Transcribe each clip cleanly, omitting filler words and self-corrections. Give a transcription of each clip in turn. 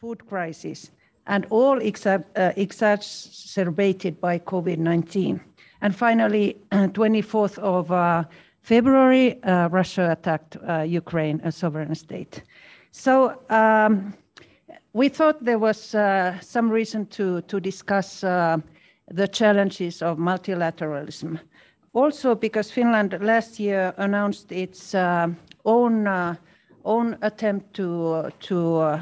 food crisis, and all exacerbated by COVID-19. And finally, 24th of February, Russia attacked Ukraine, a sovereign state. So we thought there was some reason to discuss the challenges of multilateralism. Also because Finland last year announced its own attempt to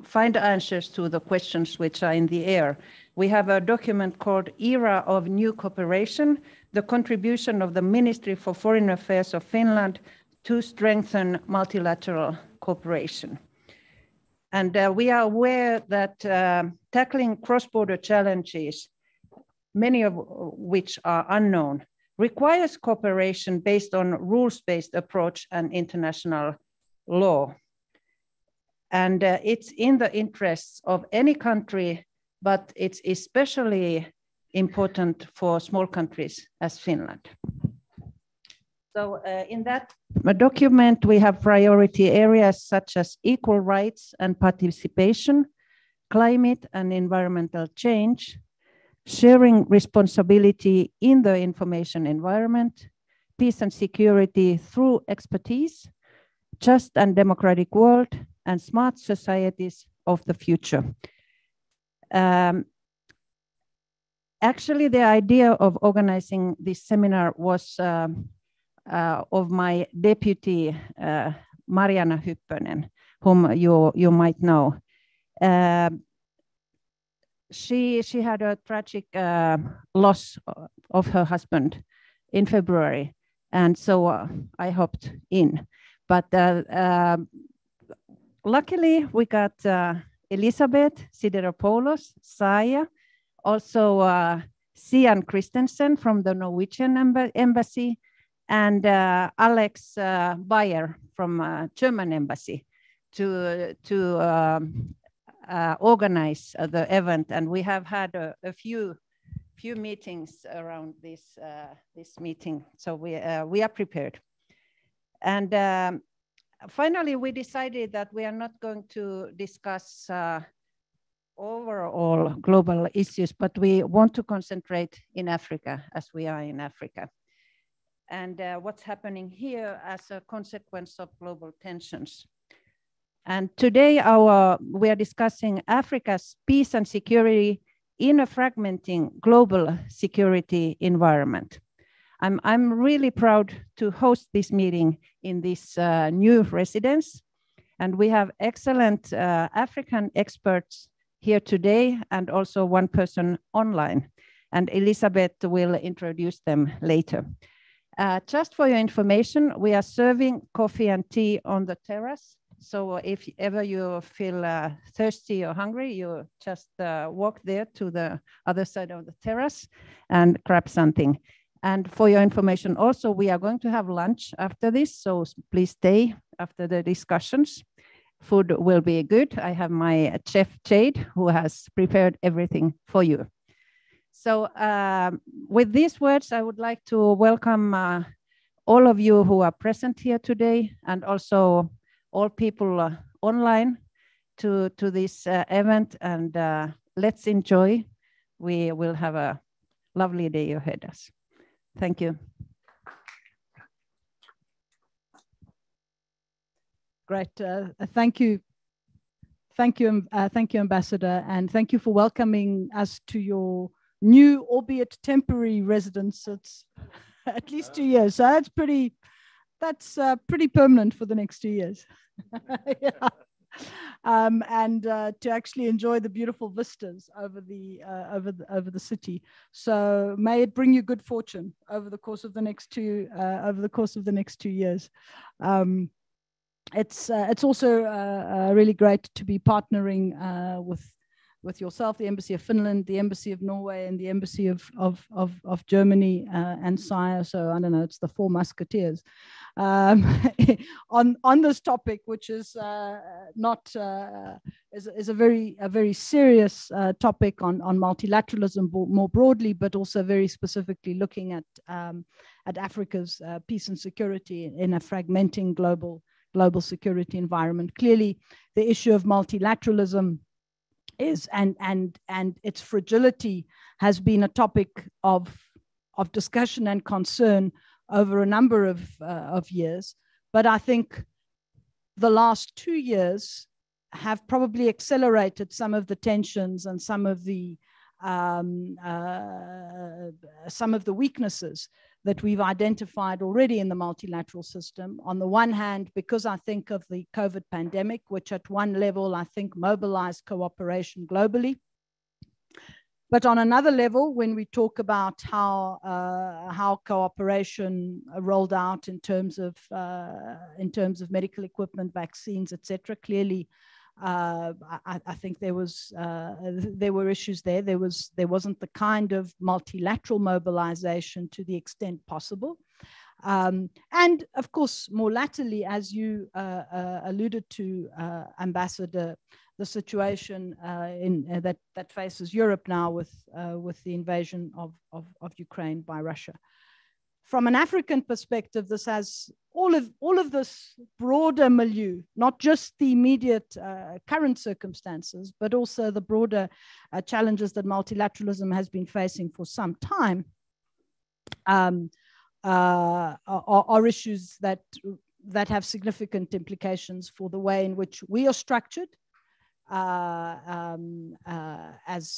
find answers to the questions which are in the air. We have a document called Era of New Cooperation, the contribution of the Ministry for Foreign Affairs of Finland to strengthen multilateral cooperation. And we are aware that tackling cross-border challenges, many of which are unknown, requires cooperation based on rules-based approach and international law. And it's in the interests of any country, but it's especially important for small countries as Finland. So in that document, we have priority areas such as equal rights and participation, climate and environmental change, sharing responsibility in the information environment, peace and security through expertise, just and democratic world, and smart societies of the future. Actually, the idea of organizing this seminar was of my deputy, Mariana Hyppönen, whom you might know. She had a tragic loss of her husband in February, and so I hopped in. But luckily, we got Elisabeth Sideropoulos, Saya, also Sian Christensen from the Norwegian embassy, and Alex Bayer from German embassy to organize the event. And we have had a few meetings around this meeting, so we are prepared. And finally, we decided that we are not going to discuss overall global issues, but we want to concentrate in Africa, as we are in Africa, and what's happening here as a consequence of global tensions. And today we are discussing Africa's peace and security in a fragmenting global security environment. I'm really proud to host this meeting in this new residence. And we have excellent African experts here today, and also one person online. And Elisabeth will introduce them later. Just for your information, we are serving coffee and tea on the terrace. So if ever you feel thirsty or hungry, you just walk there to the other side of the terrace and grab something. And for your information also, we are going to have lunch after this, so please stay after the discussions. Food will be good. I have my chef Jade, who has prepared everything for you. So with these words, I would like to welcome all of you who are present here today, and also all people online to this event, and let's enjoy. We will have a lovely day ahead of us. Thank you. Great. Thank you. Thank you, Ambassador, and thank you for welcoming us to your new, albeit temporary residence. It's at least 2 years, so that's pretty permanent for the next 2 years. Yeah. And to actually enjoy the beautiful vistas over the city. So may it bring you good fortune over the course of the next 2 years. It's also really great to be partnering with yourself, the Embassy of Finland, the Embassy of Norway, and the Embassy of Germany and SIRE. So I don't know, it's the four musketeers on this topic, which is is a very serious topic on multilateralism more broadly, but also very specifically looking at Africa's peace and security in a fragmenting global security environment. Clearly, the issue of multilateralism is, and its fragility has been a topic of discussion and concern over a number of years. But I think the last 2 years have probably accelerated some of the tensions and some of the weaknesses that we've identified already in the multilateral system. On the one hand, because I think of the COVID pandemic, which at one level I think mobilized cooperation globally. But on another level, when we talk about how cooperation rolled out in terms of medical equipment, vaccines, etc., clearly, I think there were issues there. There wasn't the kind of multilateral mobilization to the extent possible. And of course, more latterly, as you alluded to, Ambassador, the situation that faces Europe now with the invasion of Ukraine by Russia. From an African perspective, this has all of this broader milieu, not just the immediate current circumstances, but also the broader challenges that multilateralism has been facing for some time, are issues that have significant implications for the way in which we are structured as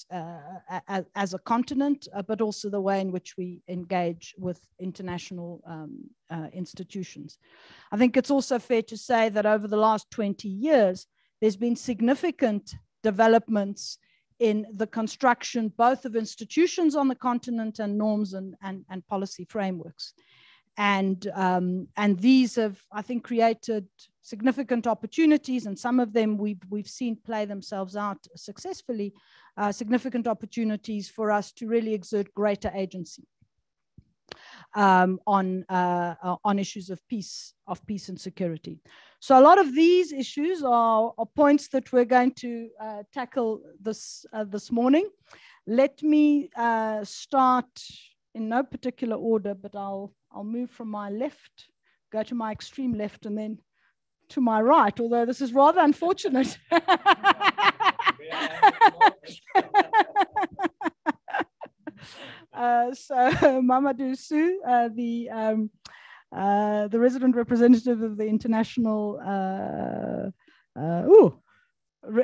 a continent, but also the way in which we engage with international institutions. I think it's also fair to say that over the last 20 years, there's been significant developments in the construction both of institutions on the continent and norms and policy frameworks. And these have, I think, created significant opportunities, and some of them we've seen play themselves out successfully, significant opportunities for us to really exert greater agency on issues of peace and security. So a lot of these issues are points that we're going to tackle this morning. Let me start in no particular order, but I'll move from my left, go to my extreme left, and then to my right, although this is rather unfortunate. So Mamadou Su, the resident representative of the International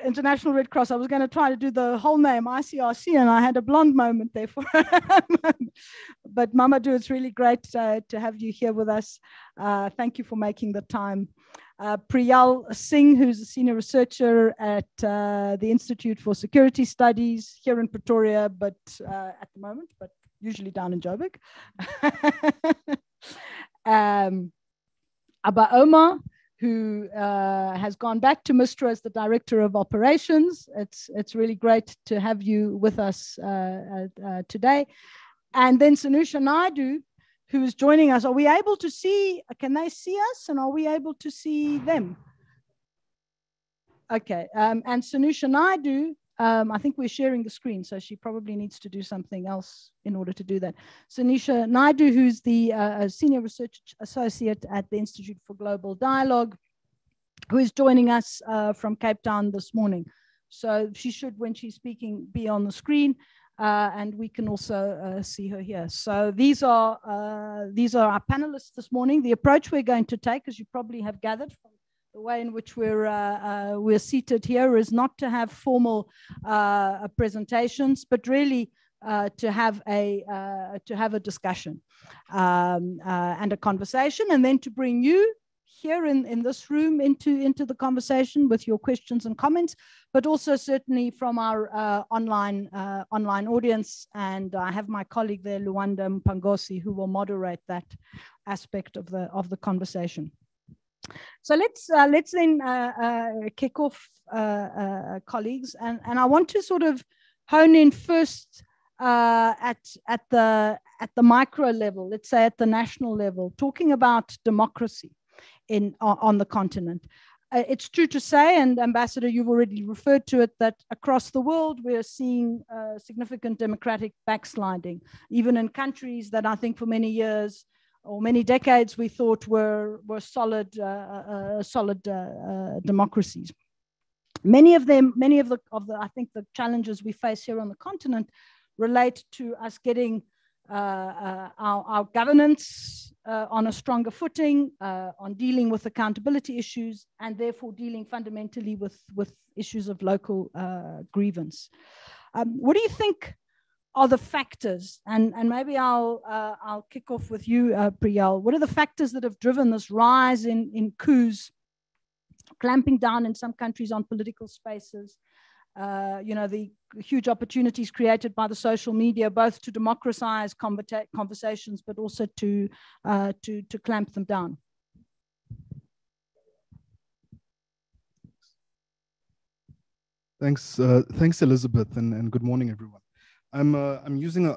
International Red Cross. I was going to try to do the whole name, ICRC, and I had a blonde moment there for a moment. But Mamadou, it's really great to have you here with us. Thank you for making the time. Priyal Singh, who's a senior researcher at the Institute for Security Studies here in Pretoria, but at the moment, but usually down in Joburg. Abba Omar, who has gone back to MISTRA as the Director of Operations. It's really great to have you with us today. And then Sunusha Naidu, who is joining us. Are we able to see, can they see us, and are we able to see them? Okay, and Sunusha Naidu, I think we're sharing the screen, so she probably needs to do something else in order to do that. Sunusha Naidu, who's the Senior Research Associate at the Institute for Global Dialogue, who is joining us from Cape Town this morning. So she should, when she's speaking, be on the screen, and we can also see her here. So these are our panelists this morning. The approach we're going to take, as you probably have gathered from the way in which we're seated here, is not to have formal presentations, but really to have a discussion and a conversation, and then to bring you here in this room into the conversation with your questions and comments, but also certainly from our online audience. And I have my colleague there, Luanda Mpangosi, who will moderate that aspect of the conversation. So let's then kick off, colleagues, and I want to sort of hone in first at the micro level, let's say at the national level, talking about democracy on the continent. It's true to say, and Ambassador, you've already referred to it, that across the world we are seeing significant democratic backsliding, even in countries that I think for many years or many decades we thought were solid democracies. Many of the I think challenges we face here on the continent relate to us getting our governance on a stronger footing, on dealing with accountability issues, and therefore dealing fundamentally with issues of local grievance. What do you think are the factors? And maybe I'll kick off with you, Priyal. What are the factors that have driven this rise in coups, clamping down in some countries on political spaces? The huge opportunities created by the social media, both to democratize conversations, but also to clamp them down. Thanks, Elizabeth, and good morning, everyone. I'm using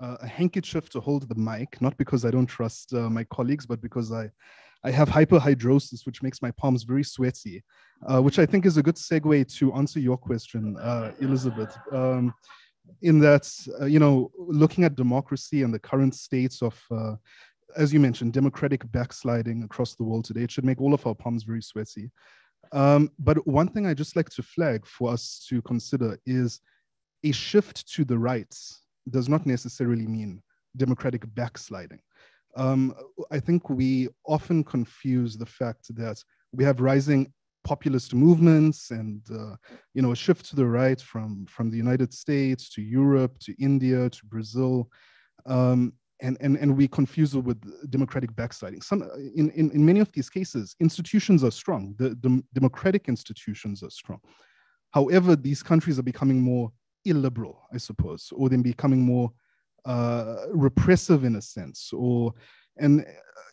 a handkerchief to hold the mic, not because I don't trust my colleagues, but because I have hyperhidrosis, which makes my palms very sweaty, which I think is a good segue to answer your question, Elizabeth. In that, looking at democracy and the current states of, as you mentioned, democratic backsliding across the world today, it should make all of our palms very sweaty. But one thing I just like to flag for us to consider is a shift to the right does not necessarily mean democratic backsliding. I think we often confuse the fact that we have rising populist movements and a shift to the right from the United States to Europe to India to Brazil, and we confuse it with democratic backsliding. In many of these cases, institutions are strong. The democratic institutions are strong. However, these countries are becoming more illiberal, I suppose, or they're becoming more repressive in a sense, and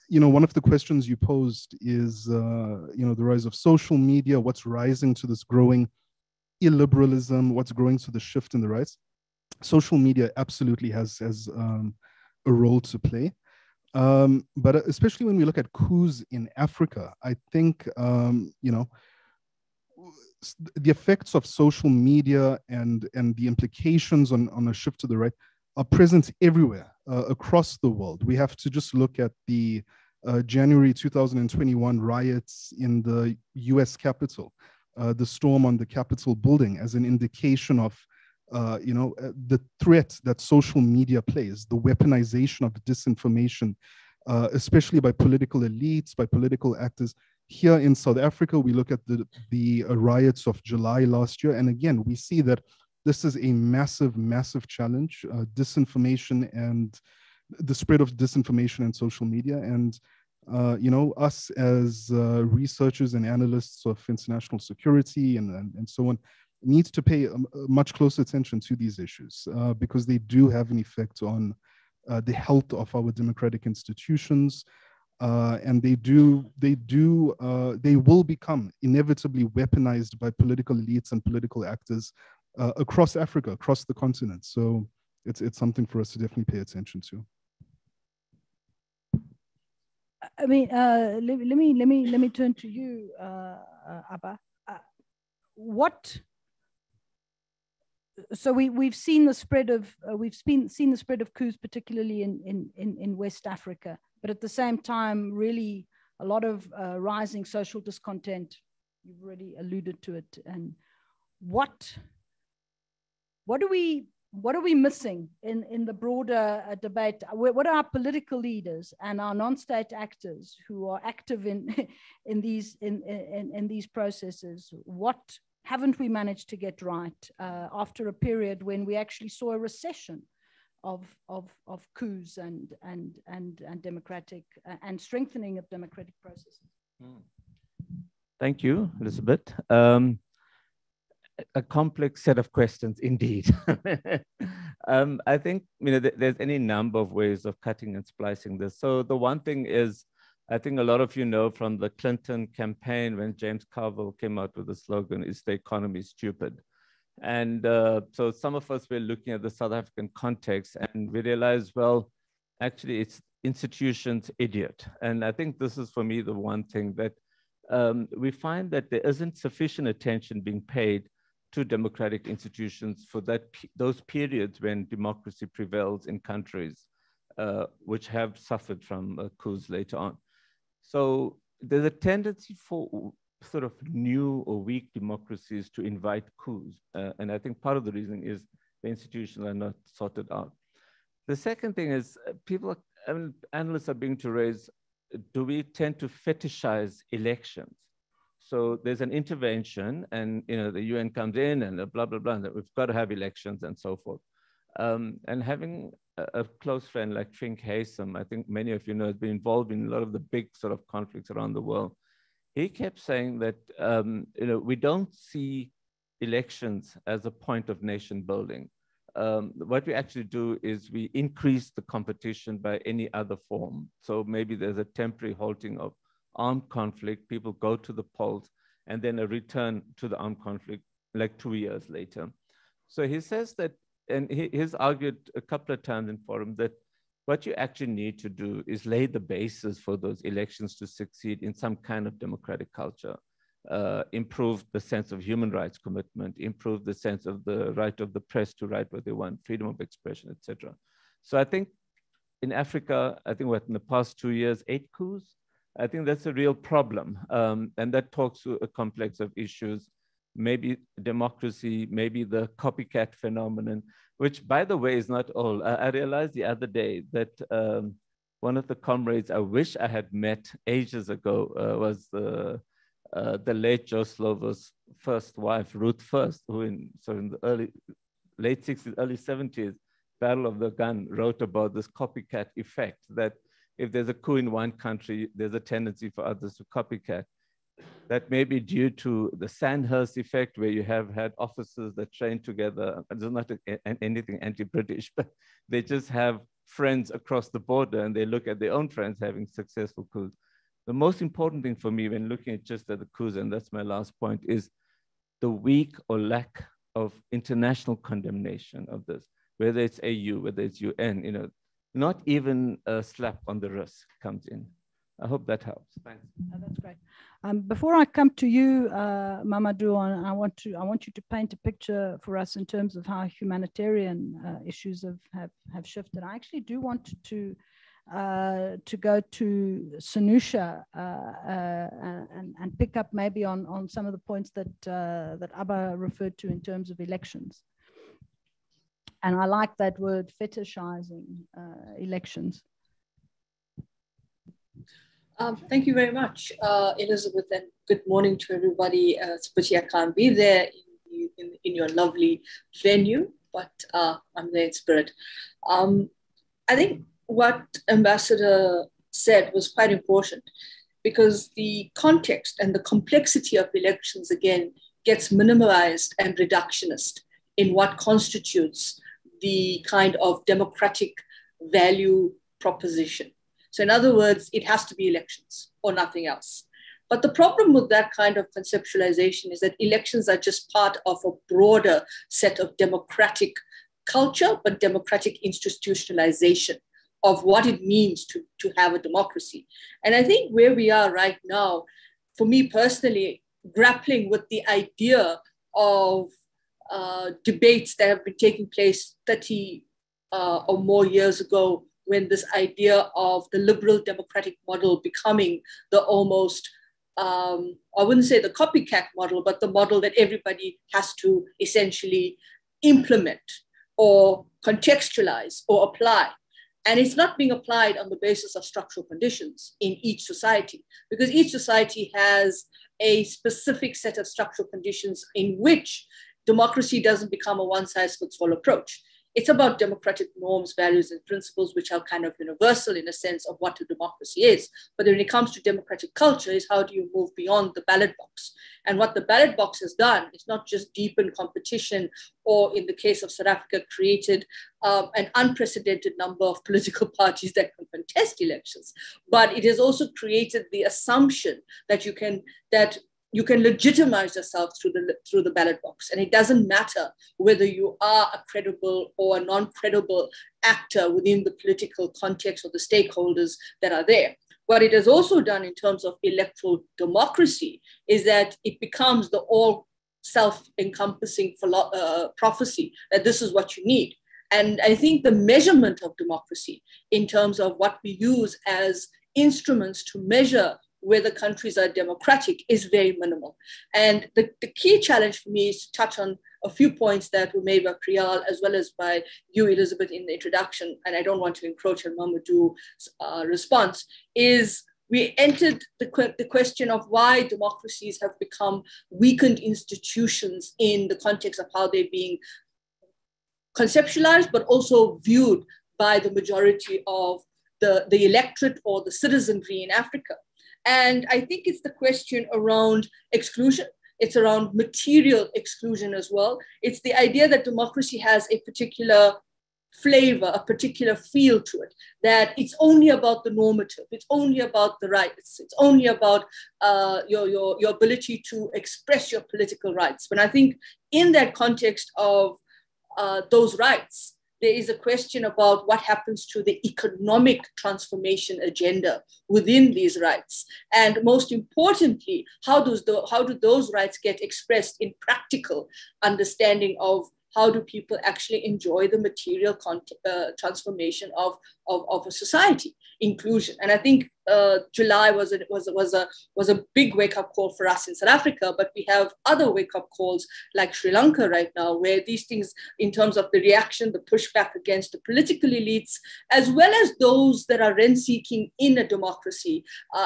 one of the questions you posed is the rise of social media, what's rising to this growing illiberalism, what's growing to the shift in the right. Social media absolutely has a role to play, but especially when we look at coups in Africa, I think the effects of social media and the implications on a shift to the right are present everywhere across the world. We have to just look at the January 2021 riots in the US Capitol, the storm on the Capitol building as an indication of the threat that social media plays, the weaponization of disinformation, especially by political elites, by political actors. Here in South Africa, we look at the riots of July last year, and again, we see that this is a massive, massive challenge, disinformation and the spread of disinformation and social media. And, us as researchers and analysts of international security and so on, needs to pay much closer attention to these issues because they do have an effect on the health of our democratic institutions. And they will become inevitably weaponized by political elites and political actors across Africa, across the continent. So it's something for us to definitely pay attention to. I mean, let me turn to you, Abba. So we've seen the spread of coups, particularly in West Africa, but at the same time, really a lot of rising social discontent. You've already alluded to it. And what are we missing in the broader debate? What are our political leaders and our non-state actors who are active in these processes? What haven't we managed to get right after a period when we actually saw a recession of coups and democratic and strengthening of democratic processes? Thank you, Elizabeth. A complex set of questions indeed. I think there's any number of ways of cutting and splicing this. So the one thing is, I think a lot of you know from the Clinton campaign when James Carville came out with the slogan, "Is the economy stupid?" And so some of us were looking at the South African context and we realized, well, actually it's institutions idiot. And I think this is for me the one thing that we find that there isn't sufficient attention being paid to democratic institutions for those periods when democracy prevails in countries which have suffered from coups later on. So there's a tendency for sort of new or weak democracies to invite coups. And I think part of the reason is the institutions are not sorted out. The second thing is analysts are beginning to raise, do we tend to fetishize elections? So there's an intervention and the UN comes in and blah, blah, blah, and we've got to have elections and so forth. And having a close friend like Fink Haysom, I think many of you know, has been involved in a lot of the big sort of conflicts around the world. He kept saying that we don't see elections as a point of nation building. What we actually do is we increase the competition by any other form. So maybe there's a temporary halting of armed conflict, people go to the polls, and then a return to the armed conflict like 2 years later. So he says that, and he's argued a couple of times in forum that what you actually need to do is lay the basis for those elections to succeed in some kind of democratic culture, improve the sense of human rights commitment, improve the sense of the right of the press to write what they want, freedom of expression, etc. So I think in Africa, I think in the past 2 years, 8 coups. I think that's a real problem. And that talks to a complex of issues, maybe democracy, maybe the copycat phenomenon, which by the way is not all. I realized the other day that one of the comrades I wish I had met ages ago was the late Joe Slovo's first wife, Ruth First, who in the late 60s, early 70s, Battle of the Gun, wrote about this copycat effect, that if there's a coup in one country, there's a tendency for others to copycat. That may be due to the Sandhurst effect, where you have had officers that train together. It's not anything anti-British, but they just have friends across the border and they look at their own friends having successful coups. The most important thing for me when looking at just at the coups, and that's my last point, is the weak or lack of international condemnation of this, whether it's AU, whether it's UN, not even a slap on the wrist comes in. I hope that helps. Thanks. That's great. Before I come to you, Mamadou, I want you to paint a picture for us in terms of how humanitarian issues have shifted. I actually do want to go to Sunusha and pick up maybe on some of the points that Abba referred to in terms of elections. And I like that word, fetishizing elections. Thank you very much, Elizabeth, and good morning to everybody. It's a pity I can't be there in your lovely venue, but I'm there in spirit. I think what Ambassador said was quite important, because the context and the complexity of elections, again, gets minimalized and reductionist in what constitutes the kind of democratic value proposition. So in other words, it has to be elections or nothing else. But the problem with that kind of conceptualization is that elections are just part of a broader set of democratic culture, but democratic institutionalization of what it means to have a democracy. And I think where we are right now, for me personally, grappling with the idea of debates that have been taking place 30 or more years ago, when this idea of the liberal democratic model becoming the almost, I wouldn't say the copycat model, but the model that everybody has to essentially implement or contextualize or apply. And it's not being applied on the basis of structural conditions in each society, because each society has a specific set of structural conditions in which democracy doesn't become a one-size-fits-all approach. It's about democratic norms, values, and principles, which are kind of universal in a sense of what a democracy is. But when it comes to democratic culture, is how do you move beyond the ballot box? And what the ballot box has done is not just deepen competition, or in the case of South Africa, created an unprecedented number of political parties that can contest elections, but it has also created the assumption that you can legitimize yourself through the ballot box. And it doesn't matter whether you are a credible or a non-credible actor within the political context or the stakeholders that are there. What it has also done in terms of electoral democracy is that it becomes the all self-encompassing prophecy that this is what you need. And I think the measurement of democracy in terms of what we use as instruments to measure whether countries are democratic is very minimal. And the key challenge for me is to touch on a few points that were made by Priyal as well as by you, Elizabeth, in the introduction, and I don't want to encroach on Mamadou's response, is we entered the question of why democracies have become weakened institutions in the context of how they're being conceptualized, but also viewed by the majority of the electorate or the citizenry in Africa. And I think it's the question around exclusion. It's around material exclusion as well. It's the idea that democracy has a particular flavor, a particular feel to it, that it's only about the normative, it's only about the rights, it's only about your ability to express your political rights. When I think in that context of those rights, there is a question about what happens to the economic transformation agenda within these rights. And most importantly, how do those rights get expressed in practical understanding of how do people actually enjoy the material transformation of a society, inclusion. And I think July was a big wake-up call for us in South Africa, but we have other wake-up calls like Sri Lanka right now, where these things, in terms of the reaction, the pushback against the political elites, as well as those that are rent-seeking in a democracy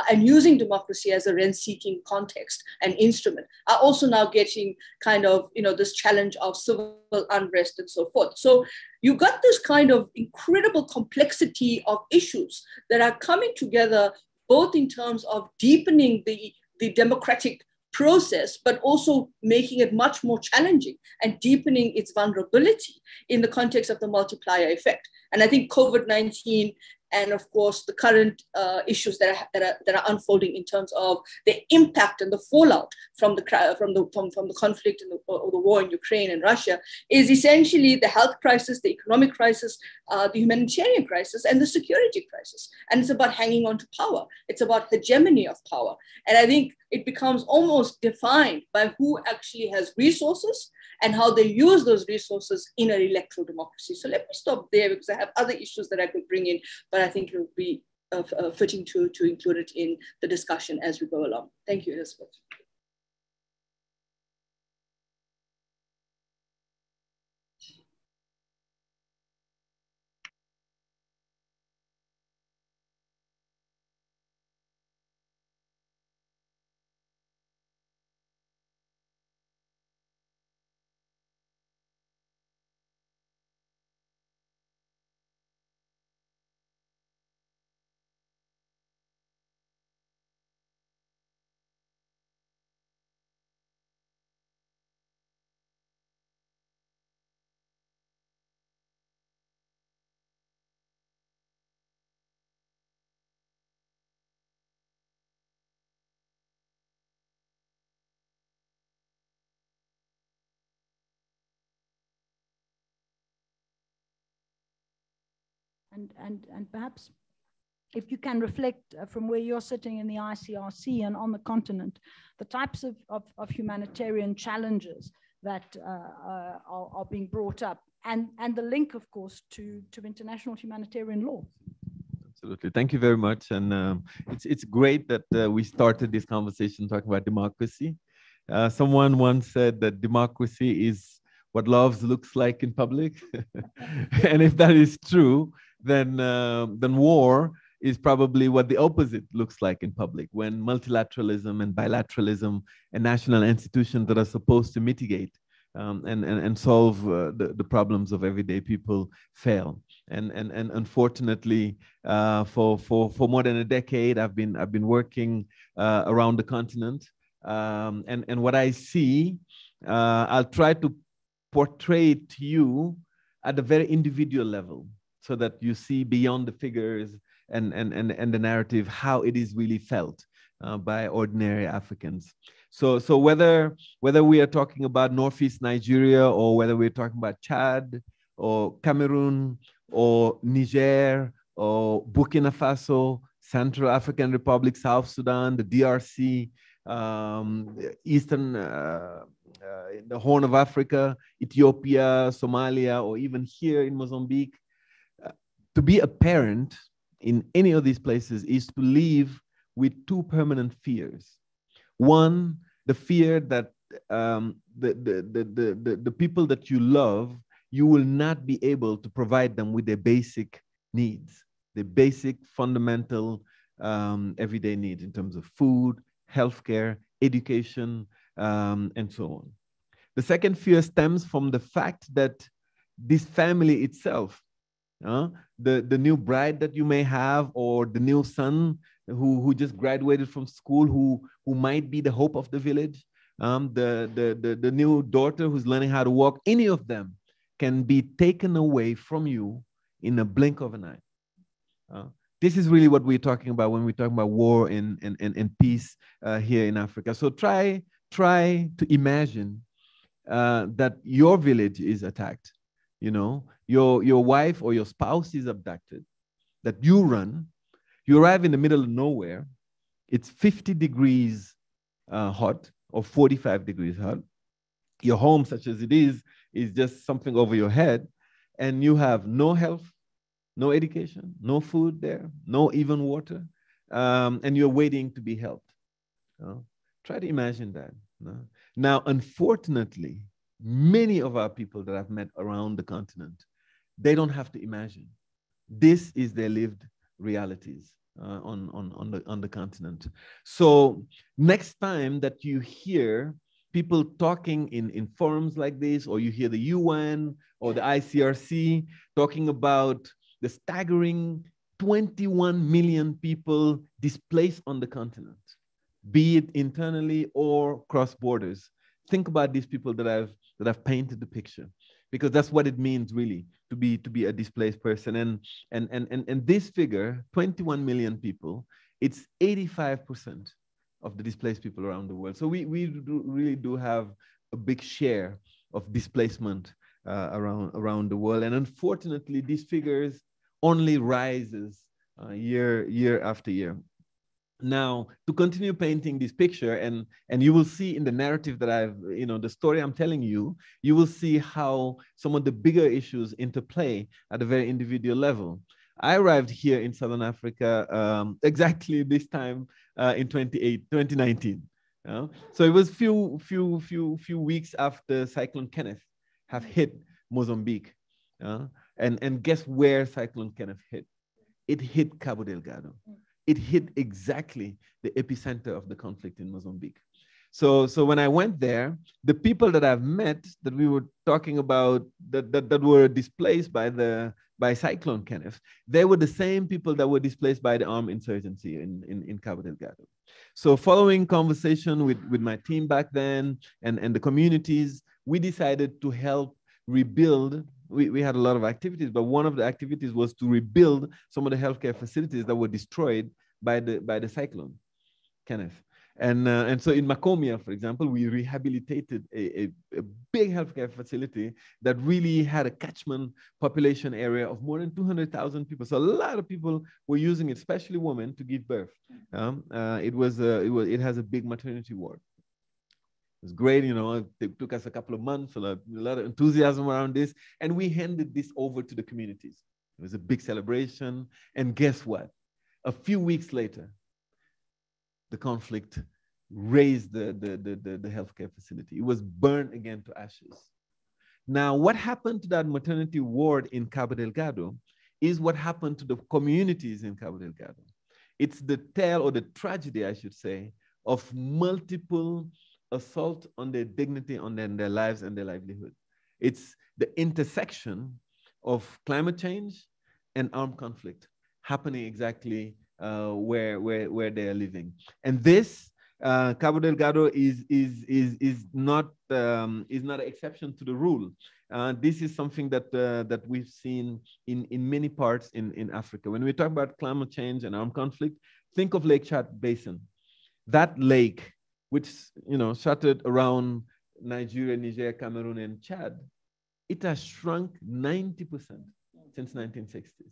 and using democracy as a rent-seeking context and instrument, are also now getting kind of, this challenge of civil unrest and so forth. So you got this kind of incredible complexity of issues that are coming together, both in terms of deepening the democratic process, but also making it much more challenging and deepening its vulnerability in the context of the multiplier effect. And I think COVID-19 and of course the current issues that are unfolding in terms of the impact and the fallout from the conflict and the war in Ukraine and Russia is essentially the health crisis, the economic crisis, the humanitarian crisis, and the security crisis. And it's about hanging on to power. It's about hegemony of power. And I think it becomes almost defined by who actually has resources and how they use those resources in an electoral democracy. So let me stop there because I have other issues that I could bring in, but I think it would be fitting to include it in the discussion as we go along. Thank you, Elizabeth. And perhaps if you can reflect from where you're sitting in the ICRC and on the continent, the types of humanitarian challenges that are being brought up, and the link, of course, to international humanitarian law. Absolutely. Thank you very much. And it's great that we started this conversation talking about democracy. Someone once said that democracy is what love looks like in public. And if that is true, then war is probably what the opposite looks like in public, when multilateralism and bilateralism and national institutions that are supposed to mitigate and solve the problems of everyday people fail. And unfortunately, for more than a decade, I've been working around the continent, and what I see, I'll try to portray it to you at a very individual level, so that you see beyond the figures and the narrative how it is really felt by ordinary Africans. So whether we are talking about Northeast Nigeria, or whether we're talking about Chad or Cameroon or Niger or Burkina Faso, Central African Republic, South Sudan, the DRC, Eastern, the Horn of Africa, Ethiopia, Somalia, or even here in Mozambique, to be a parent in any of these places is to live with two permanent fears. One, the fear that the people that you love, you will not be able to provide them with their basic needs, the basic fundamental everyday needs in terms of food, healthcare, education, and so on. The second fear stems from the fact that this family itself, the new bride that you may have, or the new son who just graduated from school, who might be the hope of the village, the new daughter who's learning how to walk, any of them can be taken away from you in a blink of an eye. This is really what we're talking about when we're talking about war and peace here in Africa. So try to imagine that your village is attacked. You know, your wife or your spouse is abducted, that you run, you arrive in the middle of nowhere, it's 50 degrees hot or 45 degrees hot. Your home, such as it is just something over your head, and you have no health, no education, no food there, no even water, and you're waiting to be helped. Try to imagine that. Now, unfortunately, many of our people that I've met around the continent, they don't have to imagine. This is their lived realities on the continent. So next time that you hear people talking in forums like this, or you hear the UN or the ICRC talking about the staggering 21 million people displaced on the continent, be it internally or cross borders, think about these people that I've painted the picture, because that's what it means really to be a displaced person. And this figure, 21 million people, it's 85% of the displaced people around the world. So we really do have a big share of displacement around the world. And unfortunately, these figures only rises year after year. Now, to continue painting this picture, and you will see in the narrative that the story I'm telling you, you will see how some of the bigger issues interplay at a very individual level. I arrived here in Southern Africa exactly this time in 2019. So it was few weeks after Cyclone Kenneth have hit Mozambique. And guess where Cyclone Kenneth hit? It hit Cabo Delgado. It hit exactly the epicenter of the conflict in Mozambique. So when I went there, the people that I've met that we were talking about that were displaced by Cyclone Kenneth, they were the same people that were displaced by the armed insurgency in Cabo Delgado. So following conversation with my team back then and the communities, we decided to help rebuild. We had a lot of activities, but one of the activities was to rebuild some of the healthcare facilities that were destroyed by the cyclone, Kenneth. And so in Macomia, for example, we rehabilitated a big healthcare facility that really had a catchment population area of more than 200,000 people. So a lot of people were using it, especially women, to give birth. It has a big maternity ward. It was great, it took us a couple of months, a lot of enthusiasm around this, and we handed this over to the communities. It was a big celebration, and guess what? A few weeks later, the conflict razed the healthcare facility. It was burned again to ashes. Now, what happened to that maternity ward in Cabo Delgado is what happened to the communities in Cabo Delgado. It's the tale, or the tragedy, I should say, of multiple assault on their dignity, on their lives and their livelihood. It's the intersection of climate change and armed conflict happening exactly where they are living. And this Cabo Delgado is not an exception to the rule. This is something that we've seen in many parts in Africa. When we talk about climate change and armed conflict, think of Lake Chad Basin. That lake, which shattered around Nigeria, Niger, Cameroon, and Chad, it has shrunk 90% since 1960s.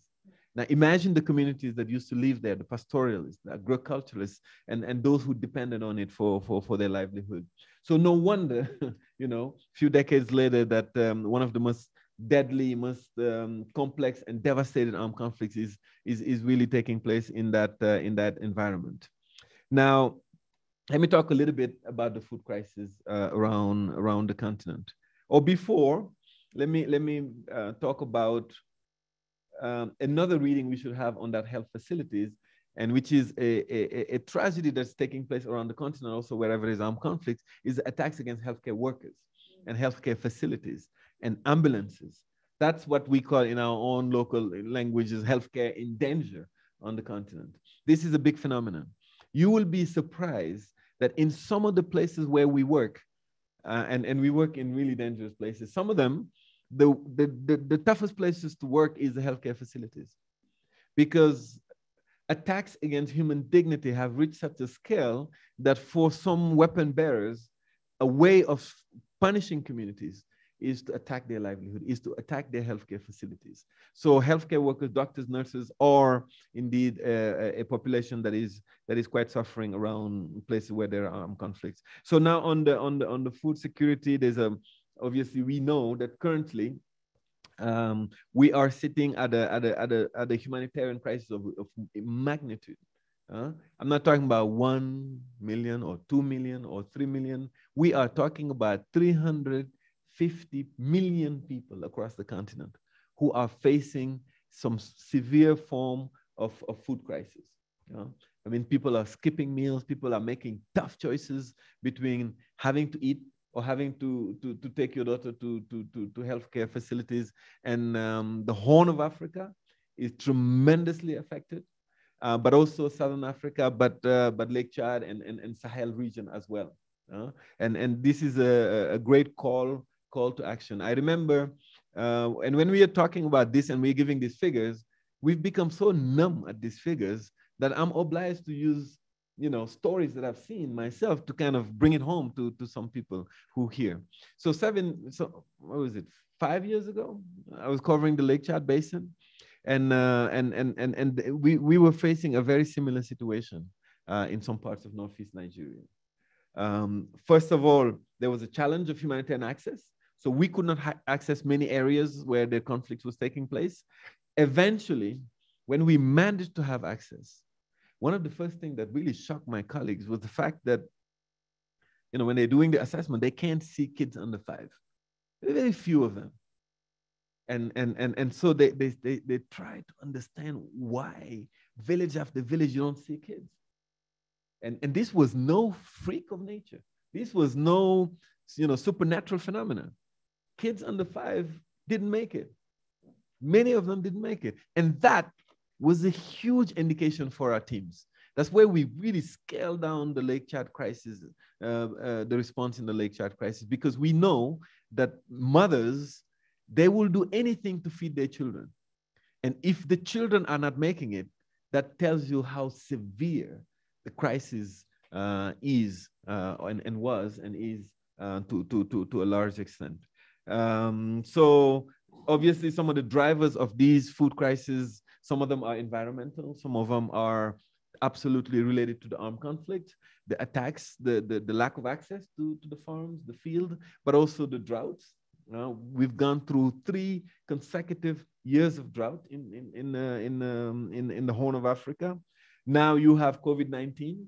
Now imagine the communities that used to live there, the pastoralists, the agriculturalists, and those who depended on it for their livelihood. So no wonder, a few decades later, that one of the most deadly, most complex and devastating armed conflicts is really taking place in that environment. Now, let me talk a little bit about the food crisis around the continent. Or before, let me talk about another reading we should have on that health facilities, and which is a tragedy that's taking place around the continent, also wherever there's armed conflicts, is attacks against healthcare workers and healthcare facilities and ambulances. That's what we call in our own local languages, healthcare in danger on the continent. This is a big phenomenon. You will be surprised that in some of the places where we work, and we work in really dangerous places, some of them, the toughest places to work is the healthcare facilities, because attacks against human dignity have reached such a scale that for some weapon bearers, a way of punishing communities is to attack their livelihood, is to attack their healthcare facilities. So healthcare workers, doctors, nurses are indeed a population that is quite suffering around places where there are armed conflicts. So now on the food security, there's obviously we know that currently we are sitting at a humanitarian crisis of magnitude. I'm not talking about 1 million or 2 million or 3 million. We are talking about 350 million people across the continent who are facing some severe form of food crisis. I mean, people are skipping meals. People are making tough choices between having to eat or having to take your daughter to healthcare facilities. And the Horn of Africa is tremendously affected, but also Southern Africa, but Lake Chad and Sahel region as well. And this is a great call to action. I remember, and when we are talking about this and we're giving these figures, we've become so numb at these figures that I'm obliged to use stories that I've seen myself to kind of bring it home to some people who hear. So what was it, 5 years ago? I was covering the Lake Chad Basin, and we were facing a very similar situation in some parts of Northeast Nigeria. First of all, there was a challenge of humanitarian access. So we could not access many areas where the conflict was taking place. Eventually, when we managed to have access, one of the first things that really shocked my colleagues was the fact that, when they're doing the assessment, they can't see kids under 5. Very few of them. And so they try to understand why village after village you don't see kids. And this was no freak of nature. This was no supernatural phenomenon. Kids under 5 didn't make it. Many of them didn't make it. And that was a huge indication for our teams. That's where we really scaled down the Lake Chad crisis, the response in the Lake Chad crisis, because we know that mothers, they will do anything to feed their children. And if the children are not making it, that tells you how severe the crisis is and was and is to a large extent. So obviously some of the drivers of these food crises, some of them are environmental, some of them are absolutely related to the armed conflict, the attacks, the lack of access to the farms, the field, but also the droughts. We've gone through 3 consecutive years of drought in the Horn of Africa. Now you have COVID-19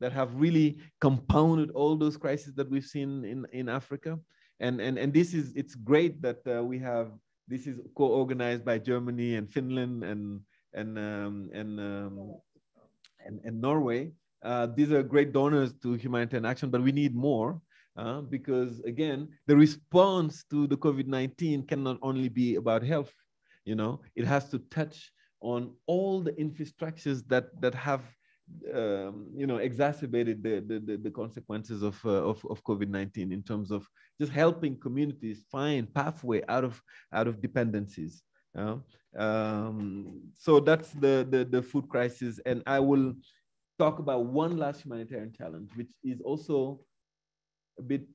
that have really compounded all those crises that we've seen in Africa. And it's great that we have, this is co-organized by Germany and Finland and Norway. These are great donors to humanitarian action, but we need more because again, the response to the COVID-19 cannot only be about health. It has to touch on all the infrastructures that have exacerbated the consequences of COVID-19 in terms of just helping communities find pathway out of dependencies. So that's the food crisis, and I will talk about one last humanitarian challenge, which is also a bit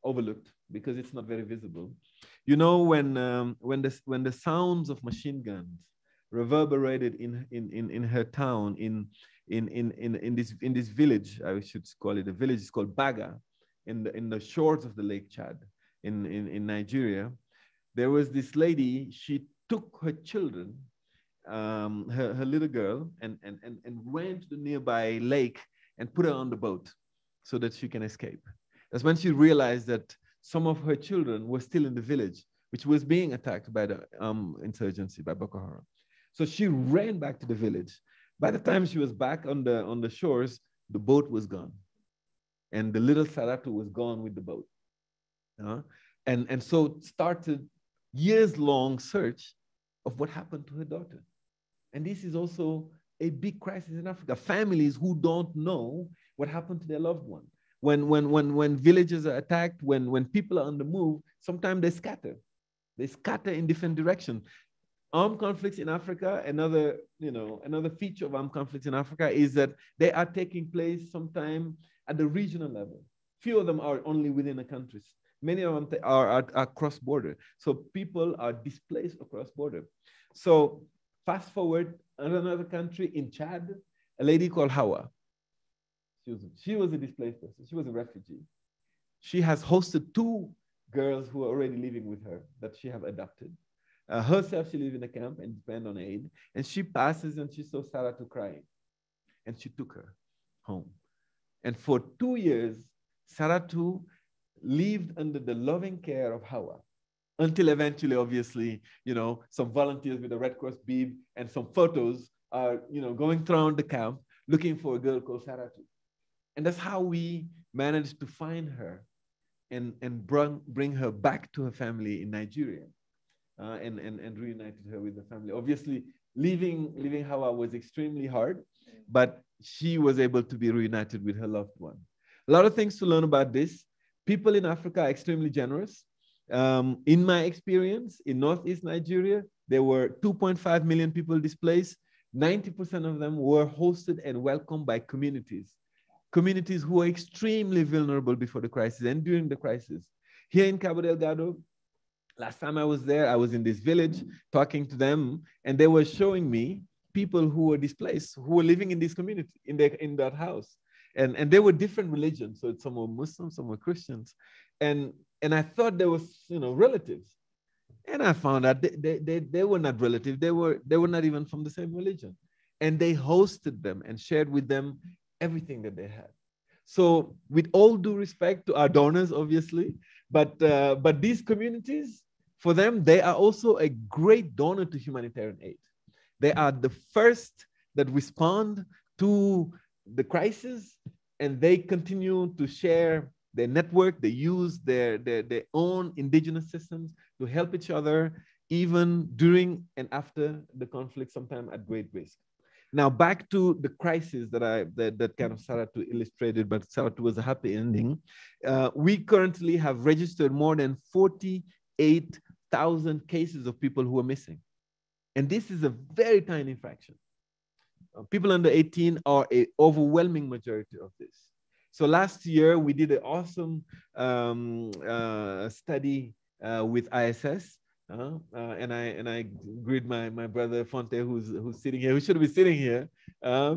overlooked because it's not very visible. When the sounds of machine guns reverberated in her town in this village, I should call it a village, it's called Baga, in the shores of the Lake Chad in Nigeria. There was this lady, she took her children, her little girl, and ran to the nearby lake and put her on the boat so that she can escape. That's when she realized that some of her children were still in the village, which was being attacked by the insurgency, by Boko Haram. So she ran back to the village. By the time she was back on the shores, the boat was gone. And the little Saratu was gone with the boat. And so started years-long search of what happened to her daughter. And this is also a big crisis in Africa. Families who don't know what happened to their loved one. When villages are attacked, when people are on the move, sometimes they scatter. They scatter in different directions. Armed conflicts in Africa, another feature of armed conflicts in Africa is that they are taking place sometimes at the regional level. Few of them are only within the countries. Many of them are cross-border. So people are displaced across border. So fast forward another country in Chad, a lady called Hawa. She was a displaced person. She was a refugee. She has hosted 2 girls who are already living with her that she have adopted. Herself, she lives in a camp and depends on aid. And she passes and she saw Saratu crying. And she took her home. And for 2 years, Saratu lived under the loving care of Hawa. Until eventually, obviously, some volunteers with a Red Cross bib and some photos are, going around the camp looking for a girl called Saratu. And that's how we managed to find her and bring her back to her family in Nigeria and reunited her with the family. Obviously, leaving Hawa was extremely hard, but she was able to be reunited with her loved one. A lot of things to learn about this. People in Africa are extremely generous. In my experience, in Northeast Nigeria, there were 2.5 million people displaced. 90% of them were hosted and welcomed by communities who were extremely vulnerable before the crisis and during the crisis. Here in Cabo Delgado, last time I was there, I was in this village talking to them, and they were showing me people who were displaced, who were living in this community, in that house. And they were different religions. So some were Muslims, some were Christians. And I thought they were, relatives. And I found out they were not relatives. They were not even from the same religion. And they hosted them and shared with them everything that they had. So with all due respect to our donors, obviously, but these communities, for them, they are also a great donor to humanitarian aid. They are the first that respond to the crisis, and they continue to share their network. They use their own indigenous systems to help each other, even during and after the conflict, sometimes at great risk. Now, back to the crisis that kind of Saratu illustrated, but Saratu was a happy ending. We currently have registered more than 48,000 cases of people who are missing. And this is a very tiny fraction. People under 18 are an overwhelming majority of this. So last year, we did an awesome study with ISS. And I greet my brother Fonte, who's sitting here, who should be sitting here,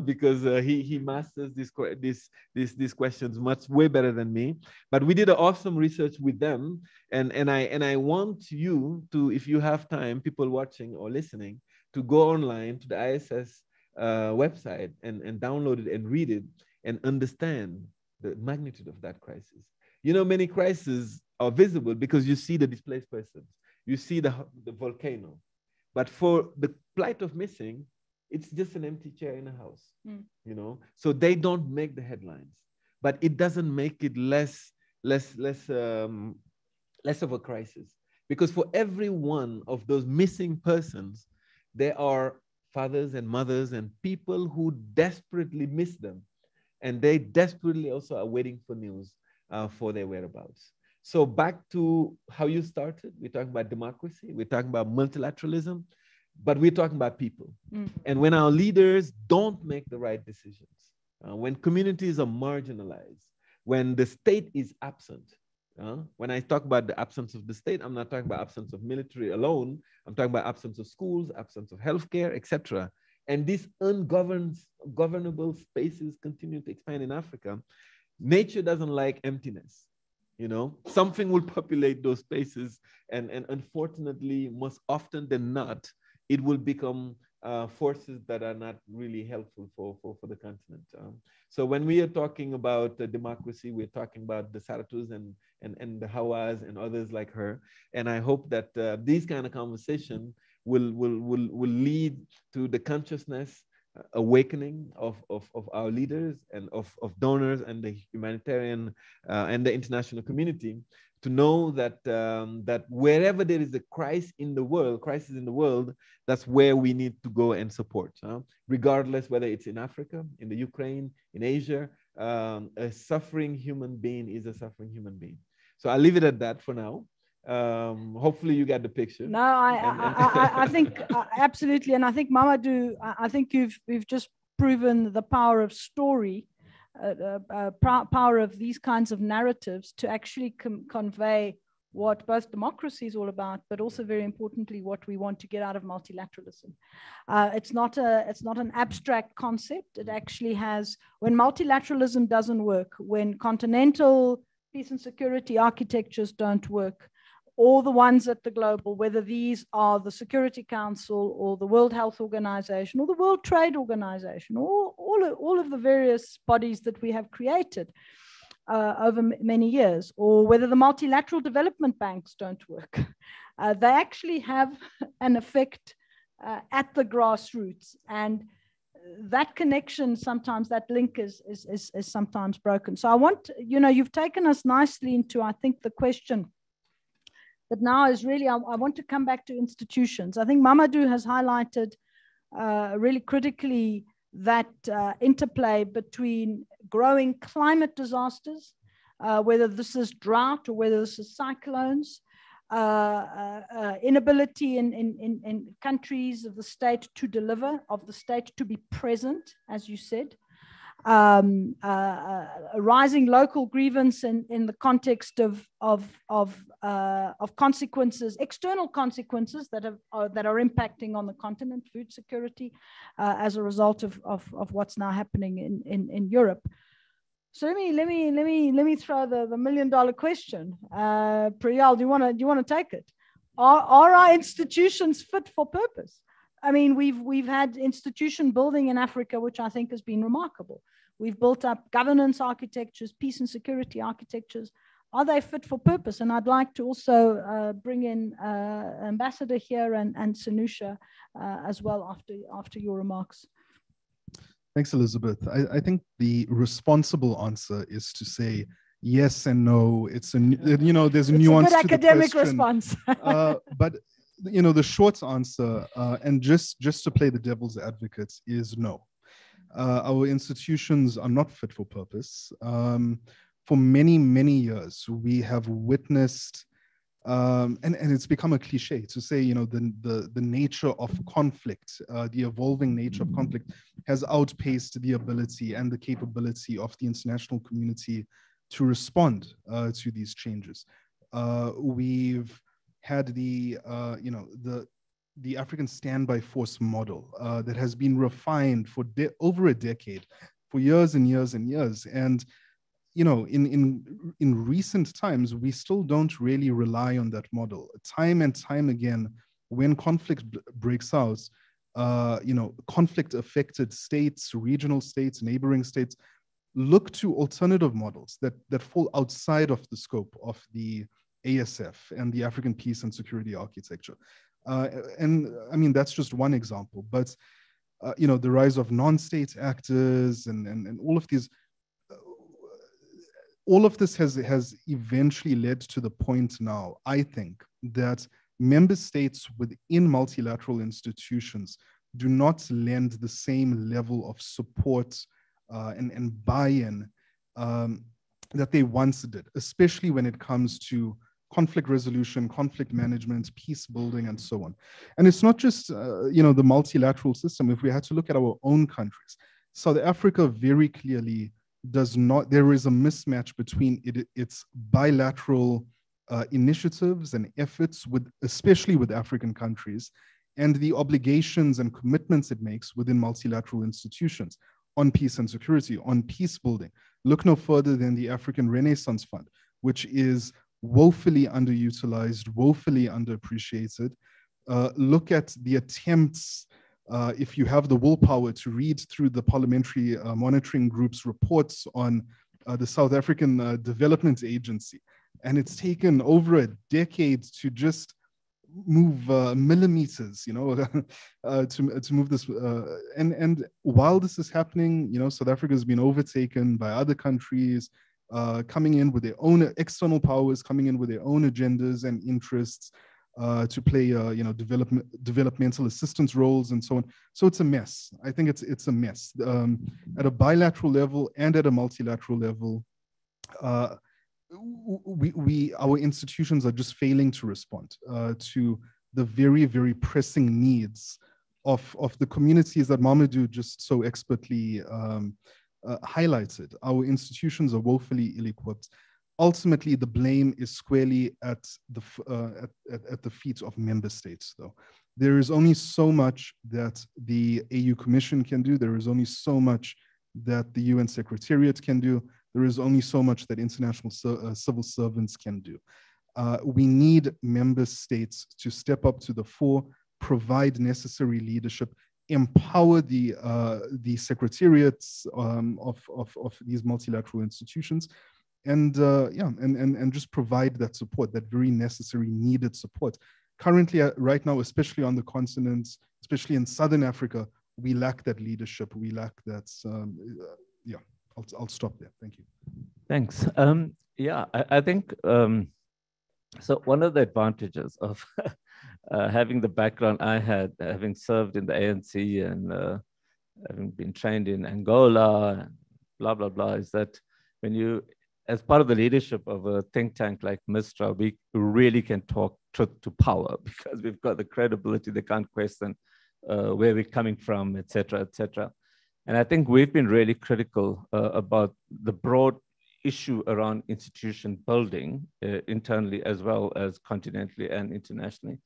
because he masters these questions way better than me. But we did an awesome research with them, and I want you to, if you have time, people watching or listening, to go online to the ISS website and download it and read it and understand the magnitude of that crisis. Many crises are visible because you see the displaced persons. You see the volcano. But for the plight of missing, it's just an empty chair in a house, So they don't make the headlines, but it doesn't make it less of a crisis. Because for every one of those missing persons, there are fathers and mothers and people who desperately miss them. And they desperately also are waiting for news for their whereabouts. So back to how you started, we're talking about democracy, we're talking about multilateralism, but we're talking about people. And when our leaders don't make the right decisions, when communities are marginalized, when the state is absent, when I talk about the absence of the state, I'm not talking about absence of military alone, I'm talking about absence of schools, absence of healthcare, etc. And these ungovernable spaces continue to expand in Africa. Nature doesn't like emptiness. Something will populate those spaces, and unfortunately, most often than not, it will become forces that are not really helpful for the continent. So when we are talking about democracy, we're talking about the Saratus and the Hawas and others like her. And I hope that these kind of conversation will lead to the consciousness awakening of our leaders and of donors and the humanitarian and the international community, to know that that wherever there is a crisis in the world, that's where we need to go and support, regardless whether it's in Africa, in the Ukraine, in Asia. A suffering human being is a suffering human being. So I'll leave it at that for now. Hopefully you get the picture. No, I think absolutely, and I think Mamadou, I think you've just proven the power of story, power of these kinds of narratives to actually convey what both democracy is all about, but also very importantly what we want to get out of multilateralism. It's not an abstract concept. It actually has, when multilateralism doesn't work, when continental peace and security architectures don't work, all the ones at the global, whether these are the Security Council or the World Health Organization or the World Trade Organization, or all of the various bodies that we have created over many years, or whether the multilateral development banks don't work, they actually have an effect at the grassroots. And that connection, sometimes that link is sometimes broken. So I want, you've taken us nicely into, I think, the question that now is really, I want to come back to institutions. I think Mamadou has highlighted really critically that interplay between growing climate disasters, whether this is drought or whether this is cyclones, inability in countries of the state to deliver, of the state to be present, as you said, a rising local grievance in the context of consequences, external consequences that are impacting on the continent, food security, as a result of what's now happening in Europe. So let me throw the $1 million question. Priyal, do you want to take it? Are our institutions fit for purpose? I mean, we've had institution building in Africa, which I think has been remarkable. We've built up governance architectures, peace and security architectures. Are they fit for purpose? And I'd like to also bring in Ambassador here and Sunusha as well after your remarks. Thanks, Elizabeth. I think the responsible answer is to say yes and no. It's a there's a nuance to the academic question. Response. But the short answer, and just to play the devil's advocate, is no. Our institutions are not fit for purpose. For many, many years, we have witnessed, and it's become a cliche to say, the nature of conflict, the evolving nature of conflict has outpaced the ability and the capability of the international community to respond to these changes. We've had the African standby force model that has been refined for over a decade, for years and years and years. And in recent times, we still don't really rely on that model. Time and time again, when conflict breaks out, conflict-affected states, regional states, neighboring states, look to alternative models that fall outside of the scope of the ASF and the African peace and security architecture. And I mean, that's just one example, but the rise of non-state actors and all of these, all of this has eventually led to the point now, I think, that member states within multilateral institutions do not lend the same level of support and buy-in that they once did, especially when it comes to conflict resolution, conflict management, peace building, and so on. And it's not just the multilateral system. If we had to look at our own countries, South Africa very clearly does not. There is a mismatch between its bilateral initiatives and efforts, especially with African countries, and the obligations and commitments it makes within multilateral institutions on peace and security, on peace building. Look no further than the African Renaissance Fund, which is woefully underutilized, woefully underappreciated. Look at the attempts if you have the willpower to read through the Parliamentary Monitoring Group's reports on the South African Development Agency, and it's taken over a decade to just move millimeters, you know, to move this. And while this is happening, you know, South Africa has been overtaken by other countries coming in with their own external powers, coming in with their own agendas and interests to play, you know, developmental assistance roles and so on. So it's a mess. I think it's a mess at a bilateral level and at a multilateral level. Our institutions are just failing to respond to the very, very pressing needs of the communities that Mamadou just so expertly highlighted. Our institutions are woefully ill-equipped. Ultimately, the blame is squarely at the feet of member states, though. There is only so much that the AU Commission can do. There is only so much that the UN Secretariat can do. There is only so much that international civil servants can do. We need member states to step up to the fore, provide necessary leadership, empower the secretariats of these multilateral institutions, and just provide that support, that very necessary, needed support. Currently, right now, especially on the continent, especially in Southern Africa, we lack that leadership. We lack that. I'll stop there. Thank you. Thanks. I think so. One of the advantages of having the background I had, having served in the ANC and having been trained in Angola, and blah blah blah, is that when you, as part of the leadership of a think tank like Mistra, we really can talk truth to power because we've got the credibility. They can't question where we're coming from, etc., etc. And I think we've been really critical about the broad issue around institution building internally as well as continentally and internationally.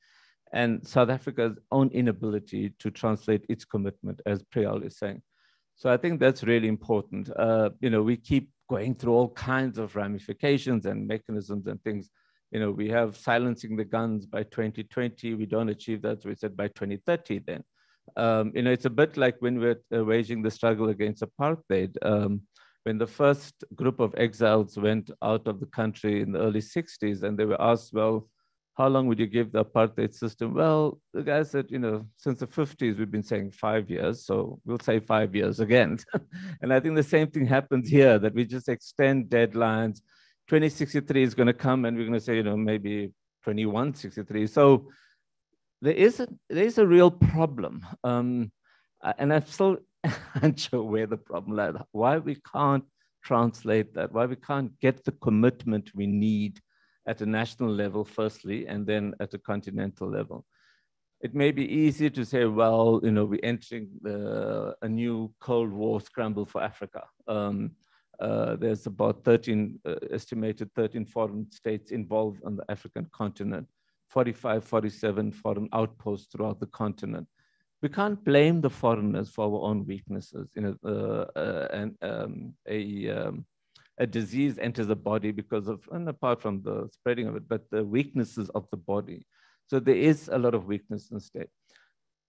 And South Africa's own inability to translate its commitment, as Priyal is saying. So I think that's really important. You know, we keep going through all kinds of ramifications and mechanisms and things. You know, we have silencing the guns by 2020. We don't achieve that, so we said by 2030 then. You know, it's a bit like when we're waging the struggle against apartheid. When the first group of exiles went out of the country in the early 60s and they were asked, well, how long would you give the apartheid system? Well, the guy said, you know, since the 50s, we've been saying 5 years, so we'll say 5 years again. And I think the same thing happens here, that we just extend deadlines. 2063 is going to come and we're going to say, you know, maybe 2163. So there is a real problem. And I'm still unsure where the problem lies, why we can't translate that, why we can't get the commitment we need at a national level, firstly, and then at a continental level. It may be easy to say, well, you know, we're entering a new Cold War scramble for Africa. There's about estimated 13 foreign states involved on the African continent, 45, 47 foreign outposts throughout the continent. We can't blame the foreigners for our own weaknesses. You know, a disease enters the body because of, and apart from the spreading of it, but the weaknesses of the body. So there is a lot of weakness in the state.